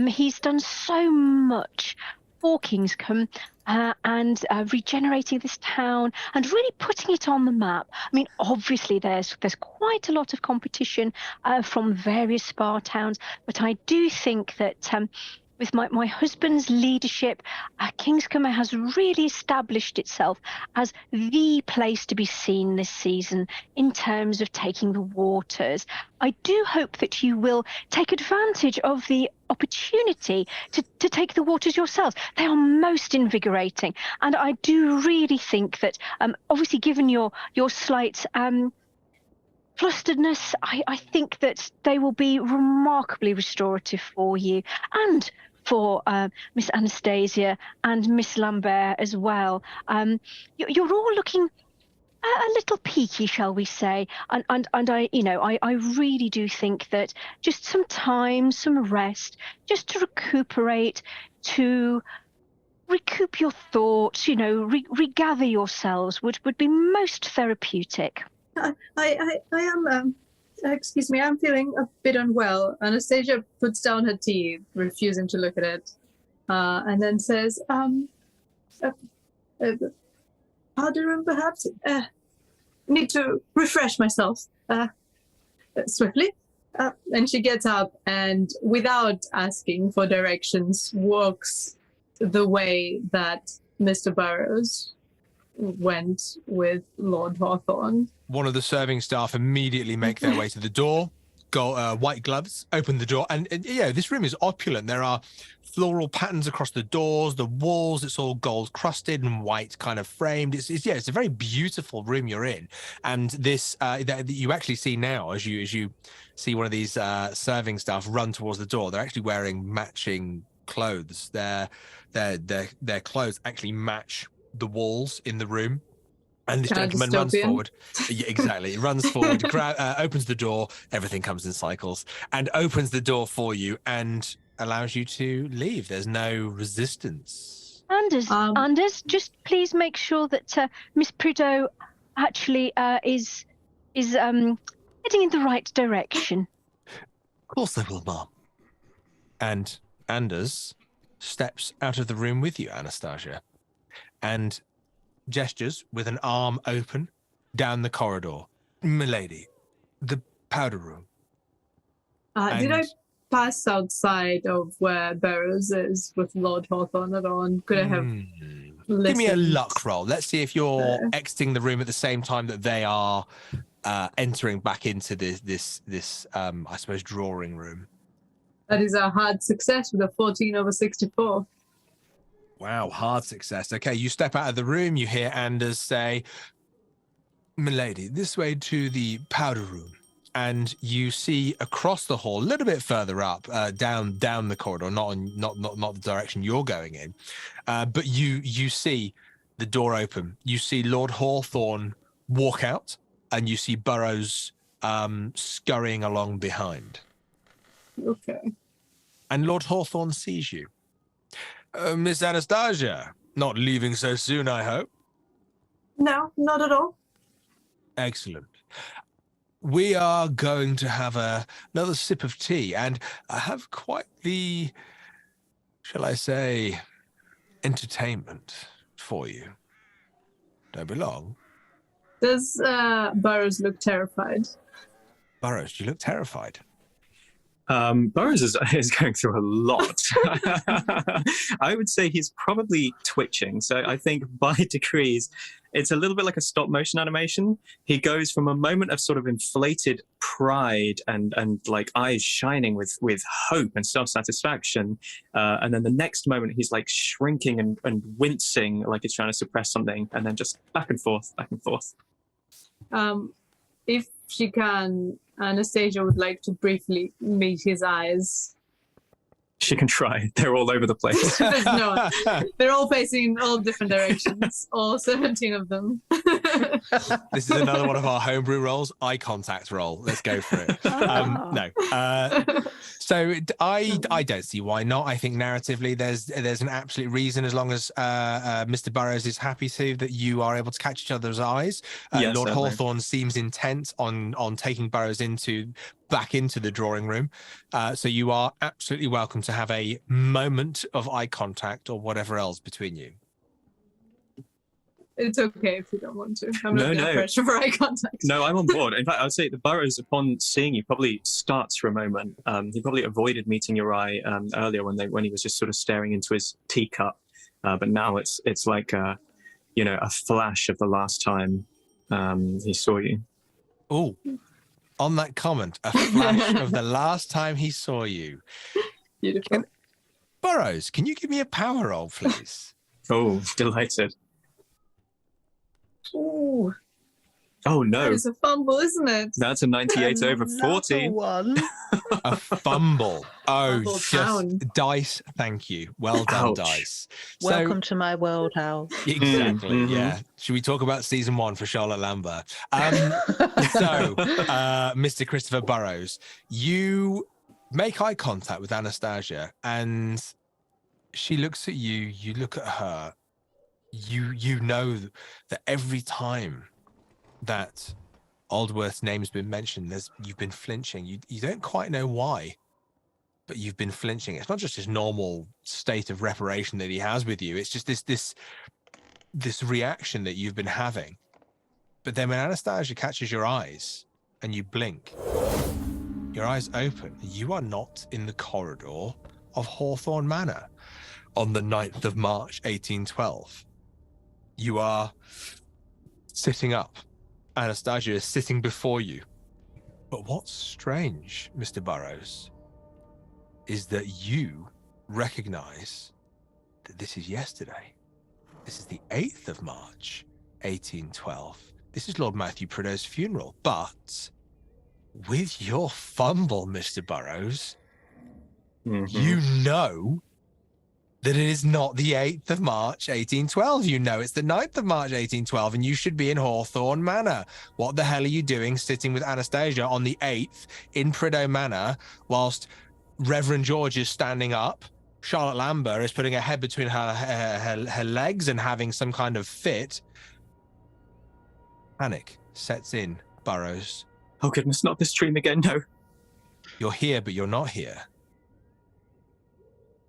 He's done so much for Kingscombe and regenerating this town and really putting it on the map. I mean, obviously there's quite a lot of competition from various spa towns, but I do think that with my husband's leadership, Kingscombe has really established itself as the place to be seen this season in terms of taking the waters. I do hope that you will take advantage of the opportunity to take the waters yourselves. They are most invigorating, and I do really think that, obviously, given your slight flusteredness, I think that they will be remarkably restorative for you and for Miss Anastasia and Miss Lambert as well. You're all looking a little peaky, shall we say? And I, I really do think that just some time, some rest, just to recuperate, to recoup your thoughts, regather yourselves would be most therapeutic. I am, excuse me, I'm feeling a bit unwell. Anastasia puts down her tea, refusing to look at it, and then says, powder room perhaps? Need to refresh myself, swiftly. And she gets up and, without asking for directions, walks the way that Mr. Burrows went with Lord Hawthorne. One of the serving staff immediately make their way to the door, white gloves, open the door, and this room is opulent. There are floral patterns across the doors, the walls. It's all gold crusted and white kind of framed. It's a very beautiful room you're in, and this that you actually see now as you see one of these serving staff run towards the door. They're actually wearing matching clothes. Their clothes actually match the walls in the room. And this gentleman runs forward. Yeah, exactly. He runs forward, opens the door. Everything comes in cycles, and opens the door for you and allows you to leave. There's no resistance. Anders, just please make sure that Miss Prideaux actually is heading in the right direction. Of course I will, Mom. And Anders steps out of the room with you, Anastasia, and gestures with an arm open down the corridor. Milady, the powder room. Did I pass outside of where Burrows is with Lord Hawthorne at all? Could I have listened? Give me a luck roll. Let's see if you're exiting the room at the same time that they are entering back into this I suppose, drawing room. That is a hard success with a 14 over 64. Wow, hard success. Okay, you step out of the room, you hear Anders say, "Milady, this way to the powder room." And you see across the hall, a little bit further up, down the corridor, not the direction you're going in, but you see the door open. You see Lord Hawthorne walk out, and you see Burrows scurrying along behind. Okay. And Lord Hawthorne sees you. Miss Anastasia, not leaving so soon, I hope? No, not at all. Excellent. We are going to have another sip of tea, and I have quite the, shall I say, entertainment for you. Don't be long. Does Burrows look terrified? Burrows, you look terrified. Burrows is going through a lot. I would say he's probably twitching. So I think by degrees, it's a little bit like a stop motion animation. He goes from a moment of sort of inflated pride and like eyes shining with hope and self-satisfaction. And then the next moment, he's like shrinking and wincing like he's trying to suppress something. And then just back and forth, back and forth. If she can, Anastasia would like to briefly meet his eyes. She can try. They're all over the place. No, they're all facing in all different directions, all 17 of them. This is another one of our homebrew rolls, eye contact roll. Let's go for it. No. So I don't see why not. I think narratively there's an absolute reason, as long as Mr. Burrows is happy to, that you are able to catch each other's eyes. Yes, Lord certainly. Hawthorne seems intent on taking Burrows back into the drawing room. So you are absolutely welcome to have a moment of eye contact or whatever else between you. It's okay if you don't want to. I'm not going to pressure for eye contact. No, I'm on board. In fact, I would say the Burrows, upon seeing you, probably starts for a moment. He probably avoided meeting your eye earlier when he was just sort of staring into his teacup. But now it's like a flash of the last time he saw you. Oh, on that comment, a flash of the last time he saw you. Beautiful. Burrows, can you give me a power roll, please? Oh, delighted. Ooh. Oh no, It's a fumble, isn't it? that's a 98 over 40. One. A fumble. Oh, Fumble just town. dice. Thank you. Well done, Ouch. dice. Welcome to my world, Howl. Exactly. Mhm. Yeah. Should we talk about season 1 for Charlotte Lambert? Mr. Christopher Burrows, you make eye contact with Anastasia, and she looks at you. You look at her. You know that every time that Aldworth's name's been mentioned, you've been flinching. You don't quite know why, but you've been flinching. It's not just his normal state of reparation that he has with you. It's just this reaction that you've been having. But then when Anastasia catches your eyes and you blink, your eyes open. You are not in the corridor of Hawthorne Manor on the 9th of March, 1812. You are sitting up. Anastasia is sitting before you. But what's strange, Mr. Burrows, is that you recognize that this is yesterday. This is the 8th of March, 1812. This is Lord Matthew Prideaux's funeral. But with your fumble, Mr. Burrows, you know that it is not the 8th of March, 1812. You know it's the 9th of March, 1812, and you should be in Hawthorne Manor. What the hell are you doing sitting with Anastasia on the 8th in Prideaux Manor whilst Reverend George is standing up? Charlotte Lambert is putting her head between her legs and having some kind of fit. Panic sets in, Burrows. Oh goodness, not this dream again, no. You're here, but you're not here.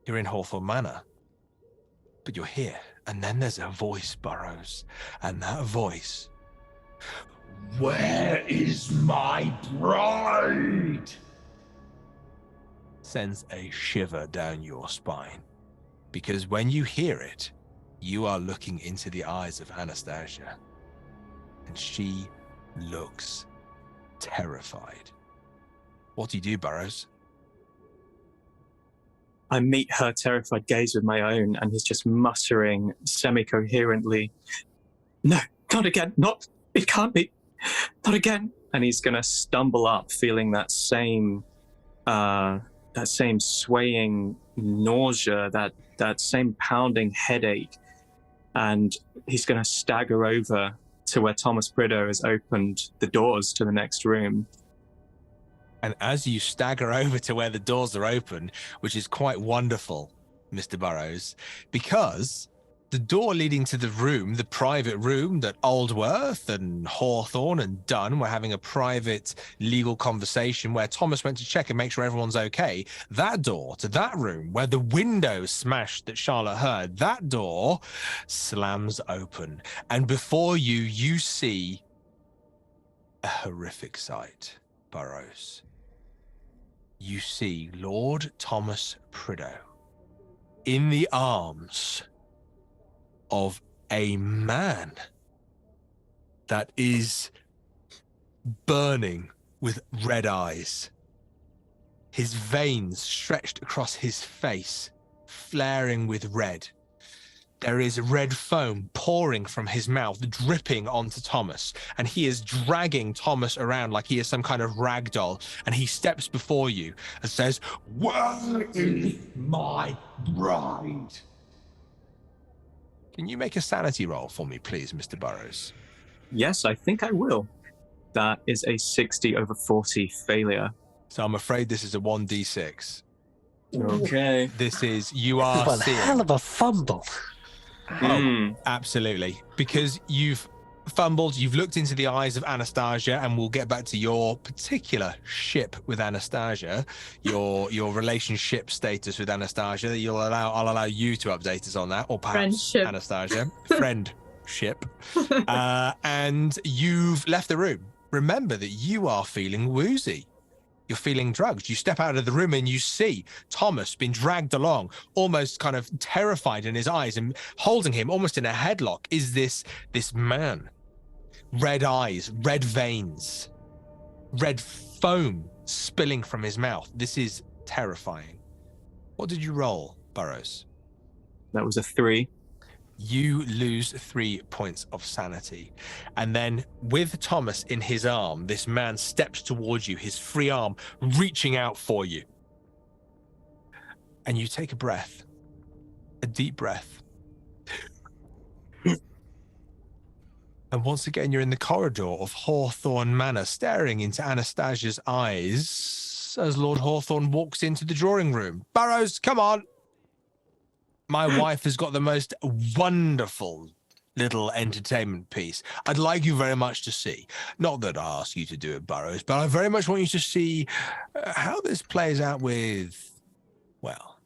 You're in Hawthorne Manor, but you're here. And then there's a voice, Burrows, and that voice. Where is my bride? Sends a shiver down your spine, because when you hear it, you are looking into the eyes of Anastasia, and she looks terrified. What do you do, Burrows? I meet her terrified gaze with my own, and he's just muttering semi-coherently, "No, not again, it can't be, not again." And he's gonna stumble up, feeling that same swaying nausea, that same pounding headache, and he's gonna stagger over to where Thomas Prideaux has opened the doors to the next room. And as you stagger over to where the doors are open, which is quite wonderful, Mr. Burrows, because the door leading to the room, the private room that Aldworth and Hawthorne and Dunn were having a private legal conversation where Thomas went to check and make sure everyone's okay, that door to that room where the window smashed that Charlotte heard, that door slams open. And before you, you see a horrific sight, Burrows. You see Lord Thomas Prideaux in the arms of a man that is burning with red eyes. His veins stretched across his face, flaring with red. There is red foam pouring from his mouth, dripping onto Thomas, and he is dragging Thomas around like he is some kind of rag doll, and he steps before you and says, Where is my bride? Can you make a sanity roll for me, please, Mr. Burrows? Yes, I think I will. That is a 60 over 40 failure. So I'm afraid this is a 1d6. Okay. This is, you are One seeing. hell of a fumble. Oh, absolutely. Because you've fumbled, you've looked into the eyes of Anastasia, and we'll get back to your particular ship with Anastasia, your relationship status with Anastasia. That I'll allow you to update us on that, or perhaps Friendship. Anastasia, friendship. And you've left the room. Remember that you are feeling woozy. You're feeling drugged. You step out of the room and you see Thomas being dragged along, almost kind of terrified in his eyes, and holding him almost in a headlock is this man. Red eyes, red veins, red foam spilling from his mouth. This is terrifying. What did you roll, Burrows? That was a 3. You lose 3 points of sanity. And then with Thomas in his arm, this man steps towards you, his free arm reaching out for you. And you take a breath, a deep breath. And once again, you're in the corridor of Hawthorne Manor, staring into Anastasia's eyes as Lord Hawthorne walks into the drawing room. Burrows, come on. My wife has got the most wonderful little entertainment piece I'd like you very much to see. Not that I ask you to do it, Burrows, but I very much want you to see how this plays out with, well,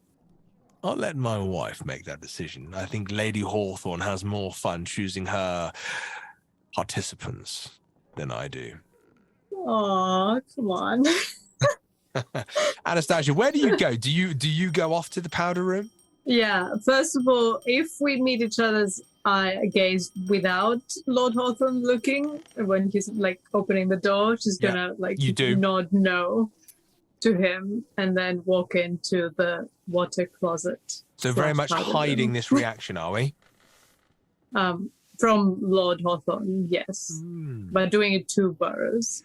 I'll let my wife make that decision. I think Lady Hawthorne has more fun choosing her participants than I do. Aw, come on. Anastasia, where do you go? Do you go off to the powder room? Yeah, first of all, if we meet each other's eye gaze without Lord Hawthorne looking, when he's like opening the door, she's gonna nod no to him and then walk into the water closet. So very much hiding this reaction, are we? From Lord Hawthorne, yes. But doing it to Burrows.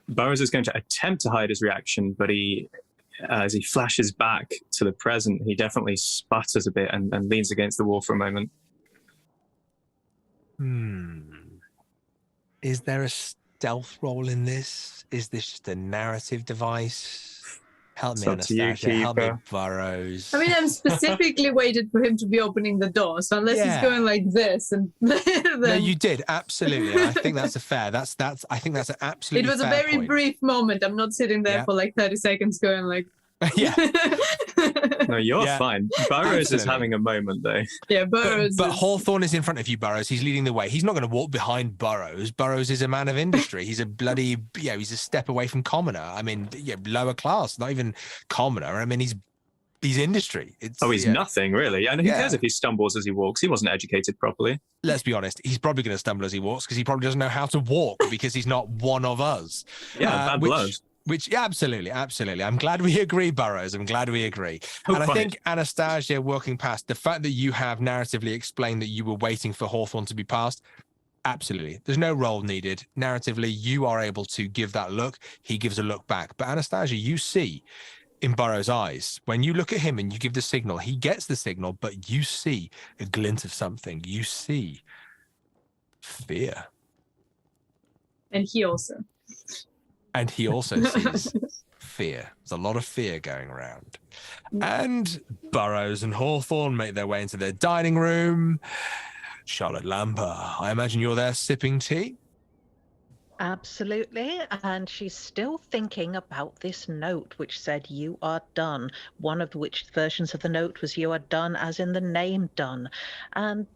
Burrows is going to attempt to hide his reaction, but as he flashes back to the present, he definitely sputters a bit and leans against the wall for a moment. Is there a stealth roll in this? Is this just a narrative device? Help me, Anastasia. Help me, Burrows. I mean, I'm specifically waited for him to be opening the door, so unless he's going like this, and then... No, you did absolutely. I think that's a fair. I think that's an absolutely. It was a very brief moment. I'm not sitting there for like 30 seconds going like. Yeah. No, you're fine. Burrows is having a moment though. Yeah, Burrows. But Hawthorne is in front of you, Burrows. He's leading the way. He's not going to walk behind Burrows. Burrows is a man of industry. He's a bloody, he's a step away from commoner. I mean, lower class, not even commoner. I mean, he's industry. He's nothing really. And who cares if he stumbles as he walks? He wasn't educated properly. Let's be honest. He's probably going to stumble as he walks because he probably doesn't know how to walk because he's not one of us. Yeah, bad blood. Absolutely. I'm glad we agree, Burrows. I'm glad we agree. I think, Anastasia, walking past, the fact that you have narratively explained that you were waiting for Hawthorne to be passed, absolutely. There's no role needed. Narratively, you are able to give that look. He gives a look back. But Anastasia, you see in Burrows' eyes, when you look at him and you give the signal, he gets the signal, but you see a glint of something. You see fear. And he also sees fear. There's a lot of fear going around. And Burrows and Hawthorne make their way into their dining room. Charlotte Lambert, I imagine you're there sipping tea? Absolutely. And she's still thinking about this note which said, "You are done." One of which versions of the note was "You are done," as in the name done. And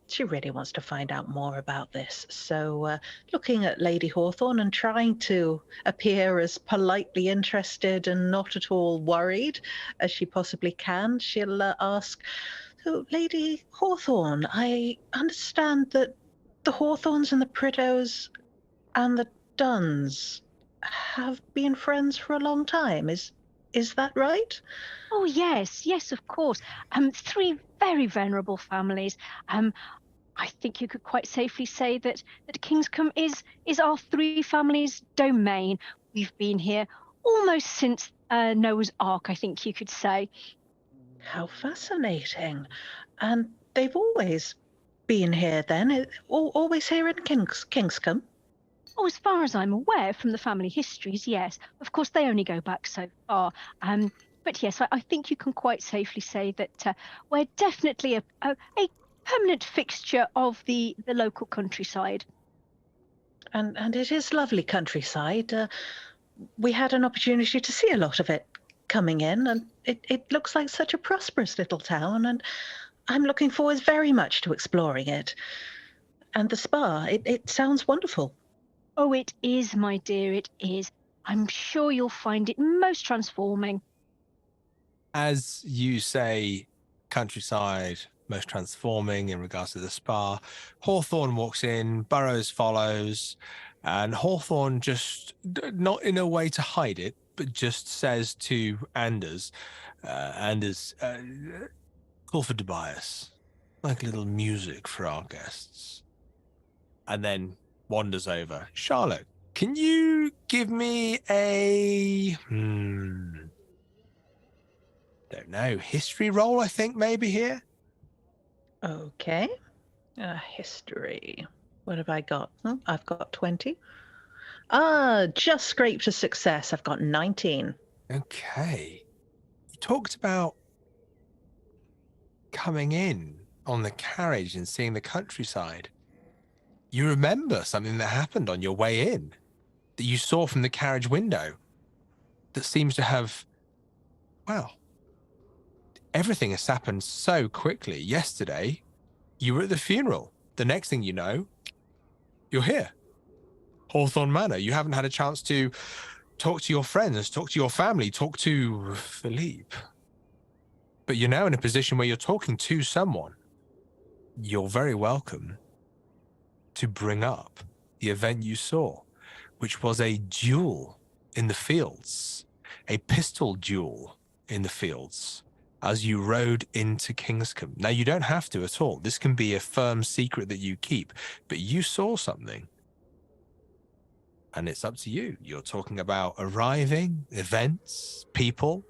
she really wants to find out more about this. So looking at Lady Hawthorne and trying to appear as politely interested and not at all worried as she possibly can, she'll ask, "So, Lady Hawthorne, I understand that the Hawthornes and the Prideaux and the Duns have been friends for a long time. Is that right?" Oh, yes, of course. 3 very venerable families. I think you could quite safely say that Kingscombe is our 3 families' domain. We've been here almost since Noah's Ark, I think you could say. How fascinating. And they've always been here then? Always here in Kingscombe? Oh, as far as I'm aware from the family histories, yes. Of course, they only go back so far. But yes, I think you can quite safely say that we're definitely a permanent fixture of the local countryside. And it is lovely countryside. We had an opportunity to see a lot of it coming in, and it looks like such a prosperous little town, and I'm looking forward very much to exploring it. And the spa, it sounds wonderful. Oh, it is, my dear, it is. I'm sure you'll find it most transforming. As you say, countryside, most transforming in regards to the spa, Hawthorne walks in, Burrows follows, and Hawthorne just, not in a way to hide it, but just says to Anders, call for Tobias. like a little music for our guests. And then wanders over. Charlotte, can you give me a... don't know, history roll, I think, maybe here? Okay. History. What have I got? I've got 20. Just scraped a success. I've got 19. Okay. You talked about coming in on the carriage and seeing the countryside. You remember something that happened on your way in that you saw from the carriage window that seems to have, well, everything has happened so quickly. Yesterday, you were at the funeral. The next thing you know, you're here. Hawthorne Manor. You haven't had a chance to talk to your friends, talk to your family, talk to Philippe. But you're now in a position where you're talking to someone. You're very welcome to bring up the event you saw, which was a duel in the fields, a pistol duel in the fields, as you rode into Kingscombe. Now, you don't have to at all. This can be a firm secret that you keep, but you saw something. And it's up to you. You're talking about arriving, events, people.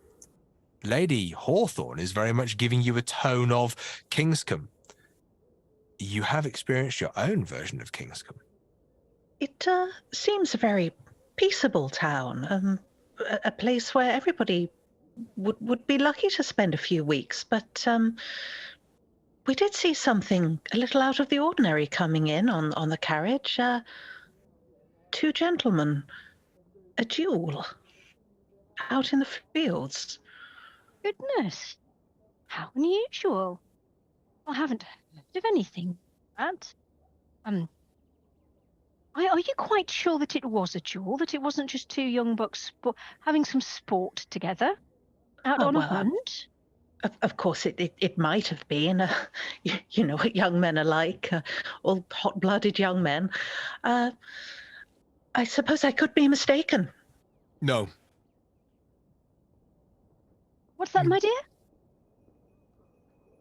Lady Hawthorne is very much giving you a tone of Kingscombe. You have experienced your own version of Kingscombe. It seems a very peaceable town, a place where everybody would be lucky to spend a few weeks, but we did see something a little out of the ordinary coming in on the carriage. 2 gentlemen, a duel, out in the fields. Goodness, how unusual. I haven't heard of anything like that. Are you quite sure that it was a duel, that it wasn't just 2 young bucks having some sport together out on a hunt? Of course, it might have been. You know what young men are like, all hot-blooded young men. I suppose I could be mistaken. No. What's that, my dear?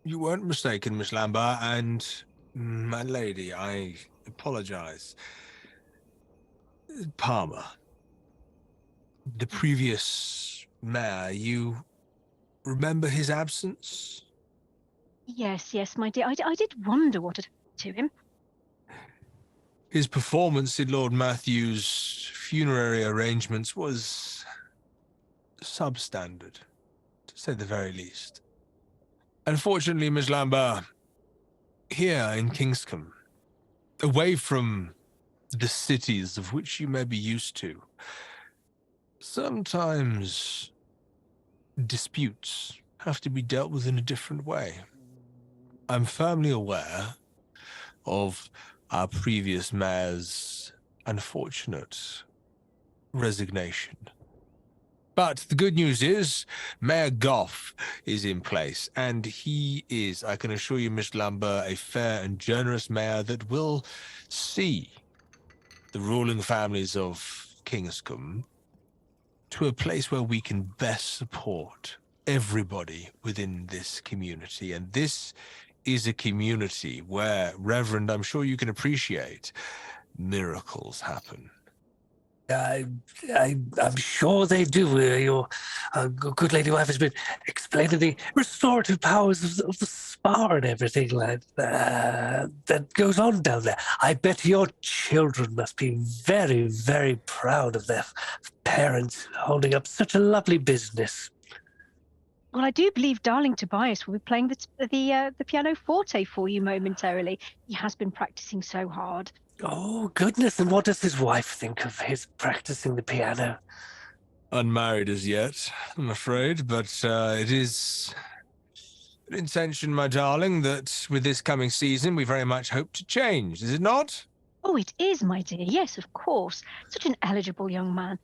You weren't mistaken, Miss Lambert, and my lady, I apologize. Palmer, the previous mayor, you remember his absence? Yes, my dear. I did wonder what had happened to him. His performance in Lord Matthew's funerary arrangements was substandard, to say the very least. Unfortunately, Miss Lambert, here in Kingscombe, away from the cities of which you may be used to, sometimes disputes have to be dealt with in a different way. I'm firmly aware of our previous mayor's unfortunate resignation. But the good news is, Mayor Goff is in place, and he is, I can assure you, Miss Lambert, a fair and generous mayor that will see the ruling families of Kingscombe to a place where we can best support everybody within this community. And this is a community where, Reverend, I'm sure you can appreciate, miracles happen. I'm sure they do. Your good lady wife has been explaining the restorative powers of the spa and everything like that goes on down there. I bet your children must be very, very proud of their parents holding up such a lovely business. Well, I do believe darling Tobias will be playing the pianoforte for you momentarily. He has been practicing so hard. Oh, goodness. And what does his wife think of his practicing the piano? Unmarried as yet, I'm afraid, but it is an intention, my darling, that with this coming season, we very much hope to change, is it not? Oh, it is, my dear. Yes, of course. Such an eligible young man.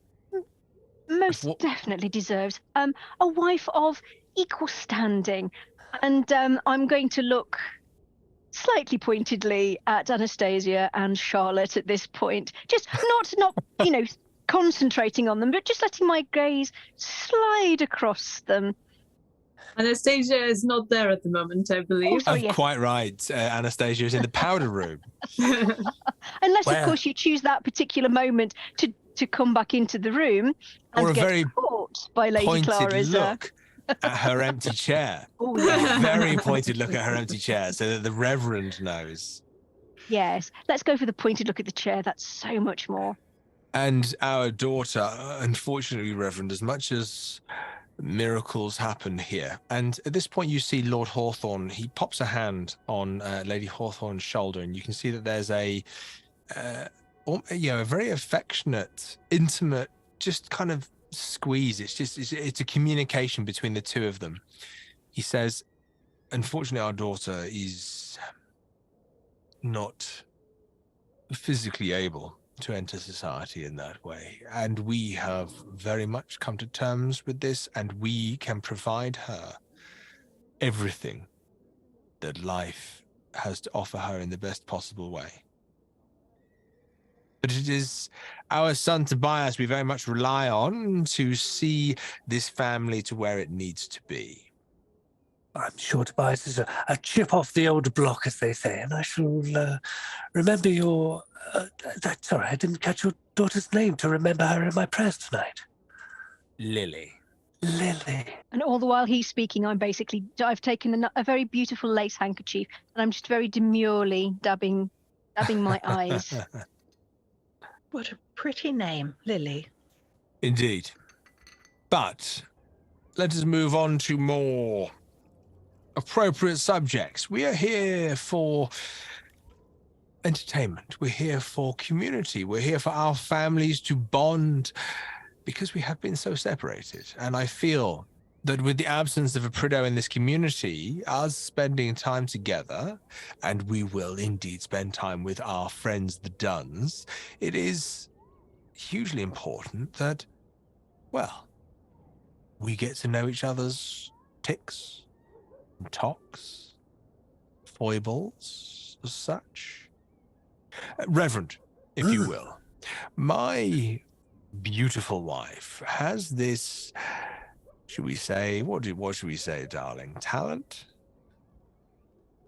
Most definitely deserves a wife of equal standing. And I'm going to look slightly pointedly at Anastasia and Charlotte at this point. Just not concentrating on them, but just letting my gaze slide across them. Anastasia is not there at the moment, I believe. Oh, yes. Quite right. Anastasia is in the powder room. Unless, of course, you choose that particular moment to come back into the room and or a get very caught by Lady pointed Clara's look at her empty chair. Oh, yeah. Very pointed look at her empty chair so that the Reverend knows. Yes, let's go for the pointed look at the chair. That's so much more. And our daughter, unfortunately, Reverend, as much as miracles happen here, and at this point you see Lord Hawthorne, he pops a hand on Lady Hawthorne's shoulder, and you can see that there's a very affectionate, intimate, just kind of squeeze. It's a communication between the two of them. He says, unfortunately, our daughter is not physically able to enter society in that way, and we have very much come to terms with this, and we can provide her everything that life has to offer her in the best possible way. But it is our son Tobias we very much rely on to see this family to where it needs to be. I'm sure Tobias is a chip off the old block, as they say, and I shall remember your... sorry, I didn't catch your daughter's name to remember her in my prayers tonight. Lily. Lily. And all the while he's speaking, I've taken a very beautiful lace handkerchief, and I'm just very demurely dabbing my eyes. What a pretty name, Lily. Indeed. But let us move on to more appropriate subjects. We are here for entertainment. We're here for community. We're here for our families to bond because we have been so separated. And I feel that with the absence of a Prideaux in this community, us spending time together, and we will indeed spend time with our friends, the Duns, it is hugely important that, well, we get to know each other's tics, talks, foibles, as such. Reverend, if you will, my beautiful wife has this, should we say, what should we say, darling? Talent?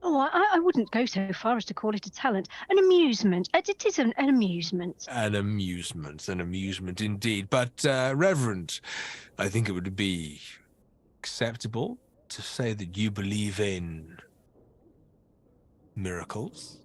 Oh, I wouldn't go so far as to call it a talent. An amusement. It is an amusement. An amusement indeed. But, Reverend, I think it would be acceptable to say that you believe in miracles?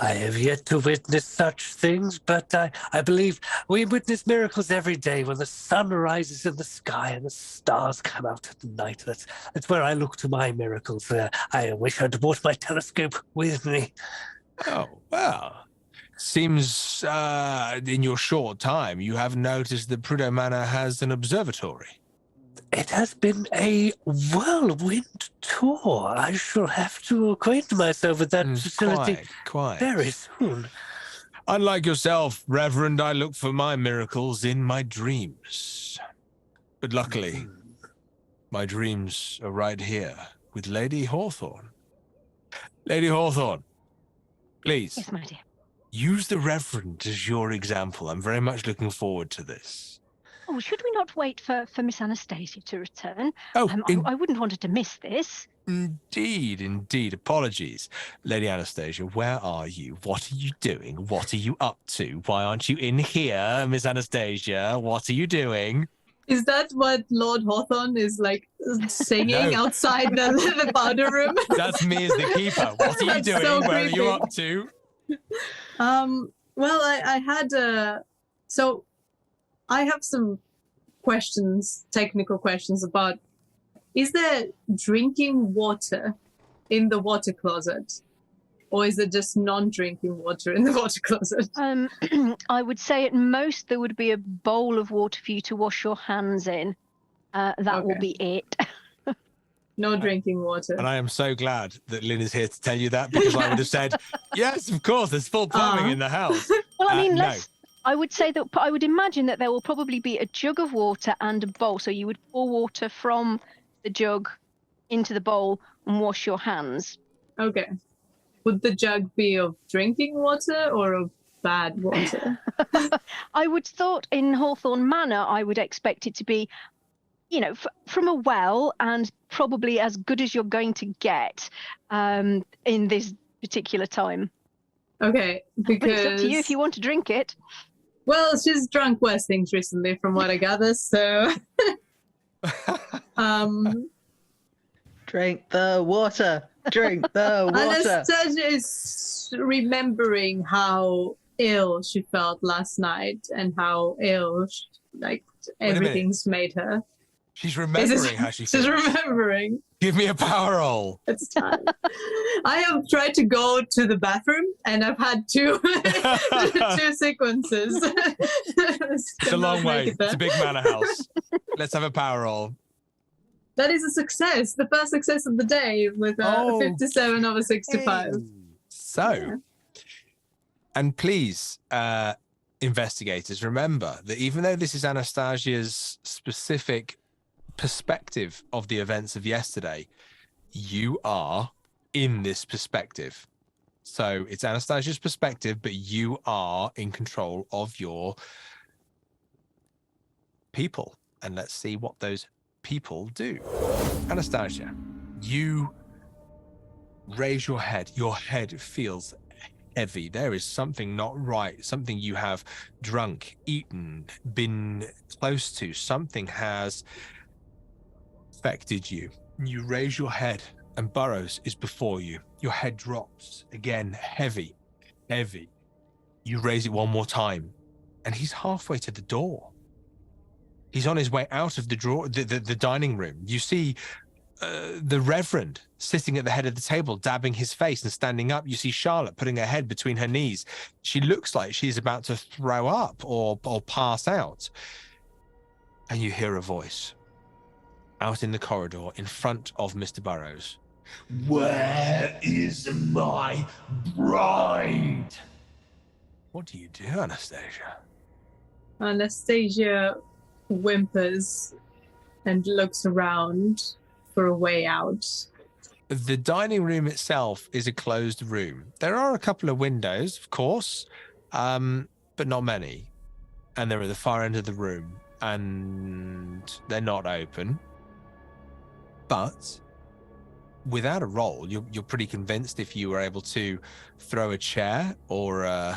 I have yet to witness such things, but I believe we witness miracles every day when the sun rises in the sky and the stars come out at night. That's where I look to my miracles. I wish I'd brought my telescope with me. Oh, well. Seems in your short time you have noticed that Prideaux Manor has an observatory. It has been a whirlwind tour. I shall have to acquaint myself with that facility quite. very soon. Unlike yourself, Reverend, I look for my miracles in my dreams. But luckily, my dreams are right here with Lady Hawthorne. Lady Hawthorne, please. Yes, my dear. Use the Reverend as your example. I'm very much looking forward to this. Oh, should we not wait for Miss Anastasia to return? Oh, I wouldn't want her to miss this. Indeed. Apologies. Lady Anastasia, where are you? What are you doing? What are you up to? Why aren't you in here, Miss Anastasia? What are you doing? Is that what Lord Hawthorne is like singing outside the powder room? That's me as the keeper. What are you doing? So Where creepy. are you up to? Well, I had so I have some questions, technical questions about, is there drinking water in the water closet? Or is it just non-drinking water in the water closet? I would say at most there would be a bowl of water for you to wash your hands in. That will be it. No drinking water. And I am so glad that Lynne is here to tell you that, because I would have said, yes, of course, there's full plumbing in the house. Well, I mean, no. I would say that I would imagine that there will probably be a jug of water and a bowl. So you would pour water from the jug into the bowl and wash your hands. Okay. Would the jug be of drinking water or of bad water? I would thought in Hawthorne Manor, I would expect it to be, from a well, and probably as good as you're going to get in this particular time. Okay, because... But it's up to you if you want to drink it. Well, she's drunk worse things recently, from what I gather, so... Drink the water. Drink the water. Anastasia is remembering how ill she felt last night and how ill, everything's made her. She's remembering how she feels. She's remembering. Give me a power roll. It's time. I have tried to go to the bathroom, and I've had two sequences. It's a long way. It's a big manor house. Let's have a power roll. That is a success. The first success of the day with 57 over 65. So, and please, investigators, remember that even though this is Anastasia's specific perspective of the events of yesterday, you are in this perspective. So it's Anastasia's perspective, but you are in control of your people. And let's see what those people do. Anastasia, you raise your head. Your head feels heavy. There is something not right. Something you have drunk, eaten, been close to. Something has affected you. You raise your head and Burrows is before you. Your head drops again, heavy, heavy. You raise it one more time and he's halfway to the door. He's on his way out of the dining room. You see the Reverend sitting at the head of the table, dabbing his face and standing up. You see Charlotte putting her head between her knees. She looks like she's about to throw up or pass out. And you hear a voice out in the corridor in front of Mr. Burrows. Where is my bride? What do you do, Anastasia? Anastasia whimpers and looks around for a way out. The dining room itself is a closed room. There are a couple of windows, of course, but not many. And they're at the far end of the room, and they're not open. But without a roll, you're pretty convinced if you were able to throw a chair or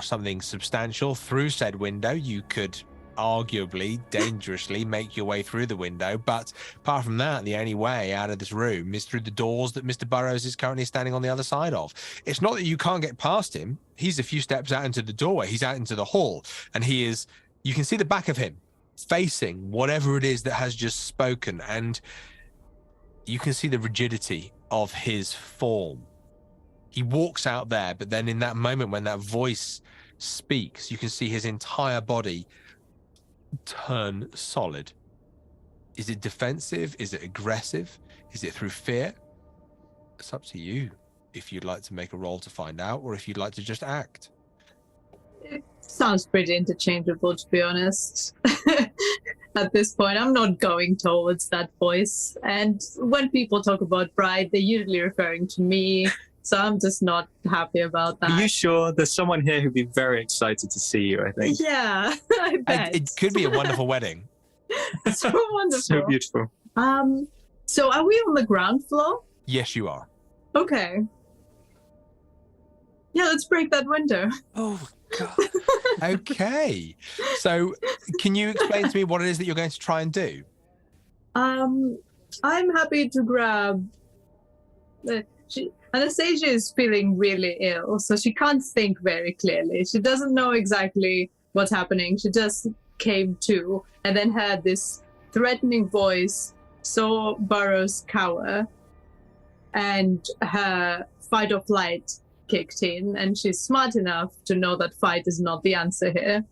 something substantial through said window, you could arguably, dangerously make your way through the window. But apart from that, the only way out of this room is through the doors that Mr. Burrows is currently standing on the other side of. It's not that you can't get past him. He's a few steps out into the doorway. He's out into the hall, and you can see the back of him facing whatever it is that has just spoken, and you can see the rigidity of his form. He walks out there, but then in that moment when that voice speaks, you can see his entire body turn solid. Is it defensive? Is it aggressive? Is it through fear? It's up to you if you'd like to make a roll to find out, or if you'd like to just act. It sounds pretty interchangeable, to be honest. At this point, I'm not going towards that voice. And when people talk about pride, they're usually referring to me. So I'm just not happy about that. Are you sure? There's someone here who'd be very excited to see you, I think. Yeah, I bet. It could be a wonderful wedding. So wonderful. So beautiful. So are we on the ground floor? Yes, you are. Okay. Yeah, let's break that window. Oh, God. Okay. So can you explain to me what it is that you're going to try and do? I'm happy to grab... Anastasia is feeling really ill, so she can't think very clearly. She doesn't know exactly what's happening. She just came to and then heard this threatening voice, saw Burrows cower, and her fight or flight kicked in, and she's smart enough to know that fight is not the answer here.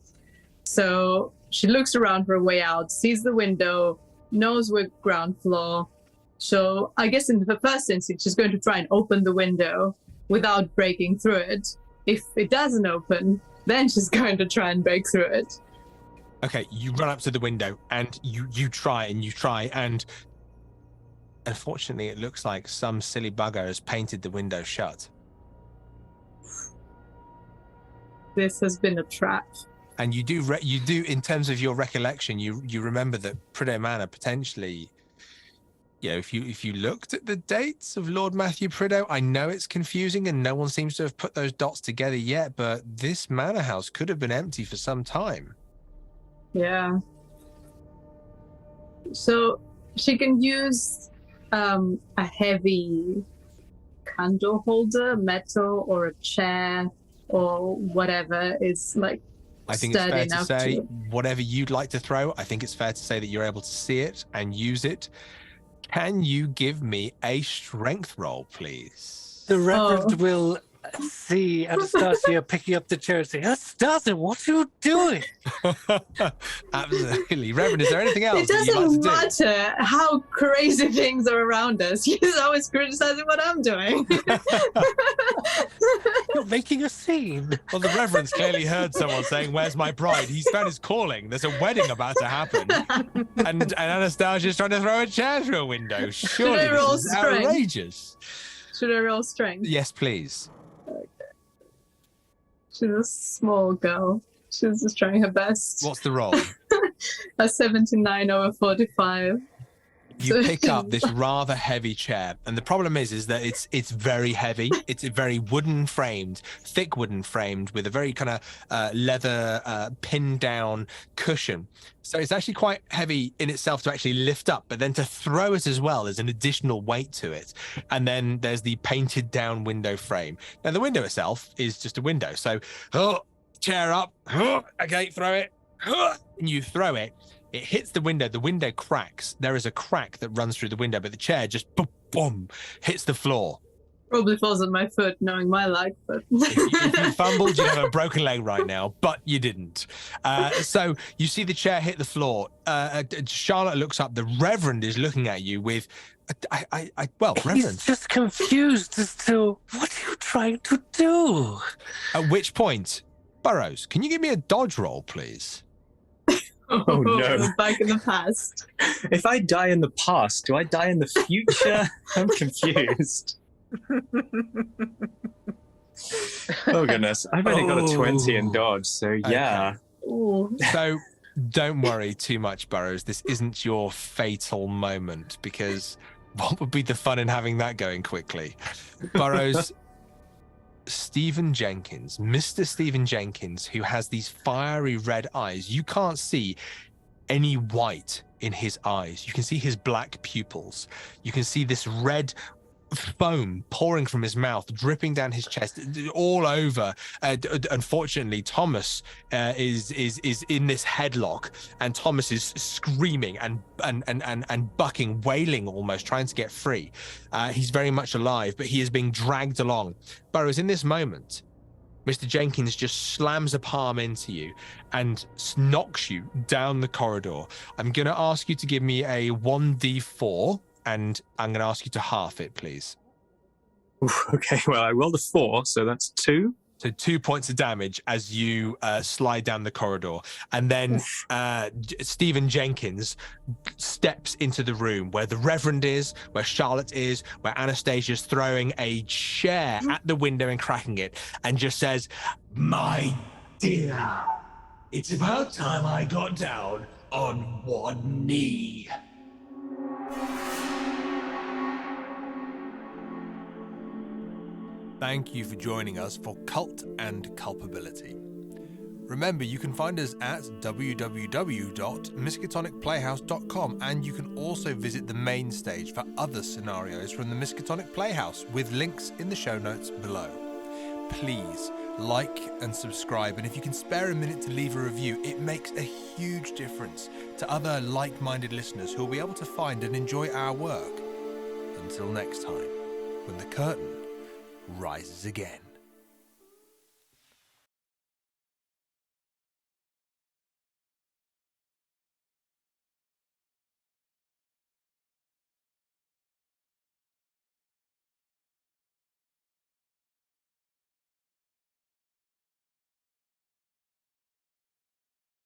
So she looks around for a way out, sees the window, knows we're ground floor. So I guess in the first instance, she's going to try and open the window without breaking through it. If it doesn't open, then she's going to try and break through it. Okay, you run up to the window and you try, and unfortunately it looks like some silly bugger has painted the window shut. This has been a trap. And you do, in terms of your recollection, you remember that Prideaux Manor potentially, if you looked at the dates of Lord Matthew Prideaux, I know it's confusing and no one seems to have put those dots together yet, but this manor house could have been empty for some time. Yeah. So she can use a heavy candle holder, metal, or a chair, or whatever is like. I think it's fair to say whatever you'd like to throw. I think it's fair to say that you're able to see it and use it. Can you give me a strength roll, please? The Reverend will see Anastasia picking up the chair and say, Anastasia, what are you doing? Absolutely. Reverend, is there anything else it doesn't matter how crazy things are around us. He's always criticizing what I'm doing. You're making a scene. Well, the Reverend's clearly heard someone saying, where's my bride? He's found his calling. There's a wedding about to happen. And Anastasia's trying to throw a chair through a window. Surely this is outrageous. Should I roll strength? Yes, please. Okay. She's a small girl. She's just trying her best. What's the roll? A 79 over 45. You pick up this rather heavy chair, and the problem is that it's very heavy. It's a very thick wooden framed with a very kind of leather pinned down cushion. So it's actually quite heavy in itself to actually lift up, but then to throw it as well, there's an additional weight to it. And then there's the painted down window frame. Now the window itself is just a window. So chair up, okay, throw it, and you throw it. It hits the window cracks. There is a crack that runs through the window, but the chair just boom, boom, hits the floor. Probably falls on my foot, knowing my luck, but... if you fumbled, you'd have a broken leg right now, but you didn't. So you see the chair hit the floor. Charlotte looks up. The Reverend is looking at you with... Reverend. He's just confused as to what are you trying to do? At which point, Burrows, can you give me a dodge roll, please? Oh no. Back in the past. If I die in the past, do I die in the future? I'm confused. Oh goodness. I've only got a 20 in dodge, so yeah. Okay. So don't worry too much, Burrows. This isn't your fatal moment, because what would be the fun in having that going quickly? Burrows, Mr. Stephen Jenkins, who has these fiery red eyes. You can't see any white in his eyes. You can see his black pupils. You can see this red foam pouring from his mouth, dripping down his chest, all over. Unfortunately, Thomas is in this headlock, and Thomas is screaming and bucking, wailing almost, trying to get free. He's very much alive, but he is being dragged along. Burrows, in this moment, Mr. Jenkins just slams a palm into you and knocks you down the corridor. I'm going to ask you to give me a 1d4. And I'm going to ask you to half it, please. Okay, well, I rolled a 4, so that's 2. So 2 points of damage as you slide down the corridor. And then Stephen Jenkins steps into the room where the Reverend is, where Charlotte is, where Anastasia's throwing a chair at the window and cracking it, and just says, "My dear, it's about time I got down on one knee." Thank you for joining us for Cult and Culpability. Remember, you can find us at www.miskatonicplayhouse.com, and you can also visit the main stage for other scenarios from the Miskatonic Playhouse, with links in the show notes below. Please like and subscribe, and if you can spare a minute to leave a review, it makes a huge difference to other like-minded listeners who will be able to find and enjoy our work. Until next time, when the curtain rises again.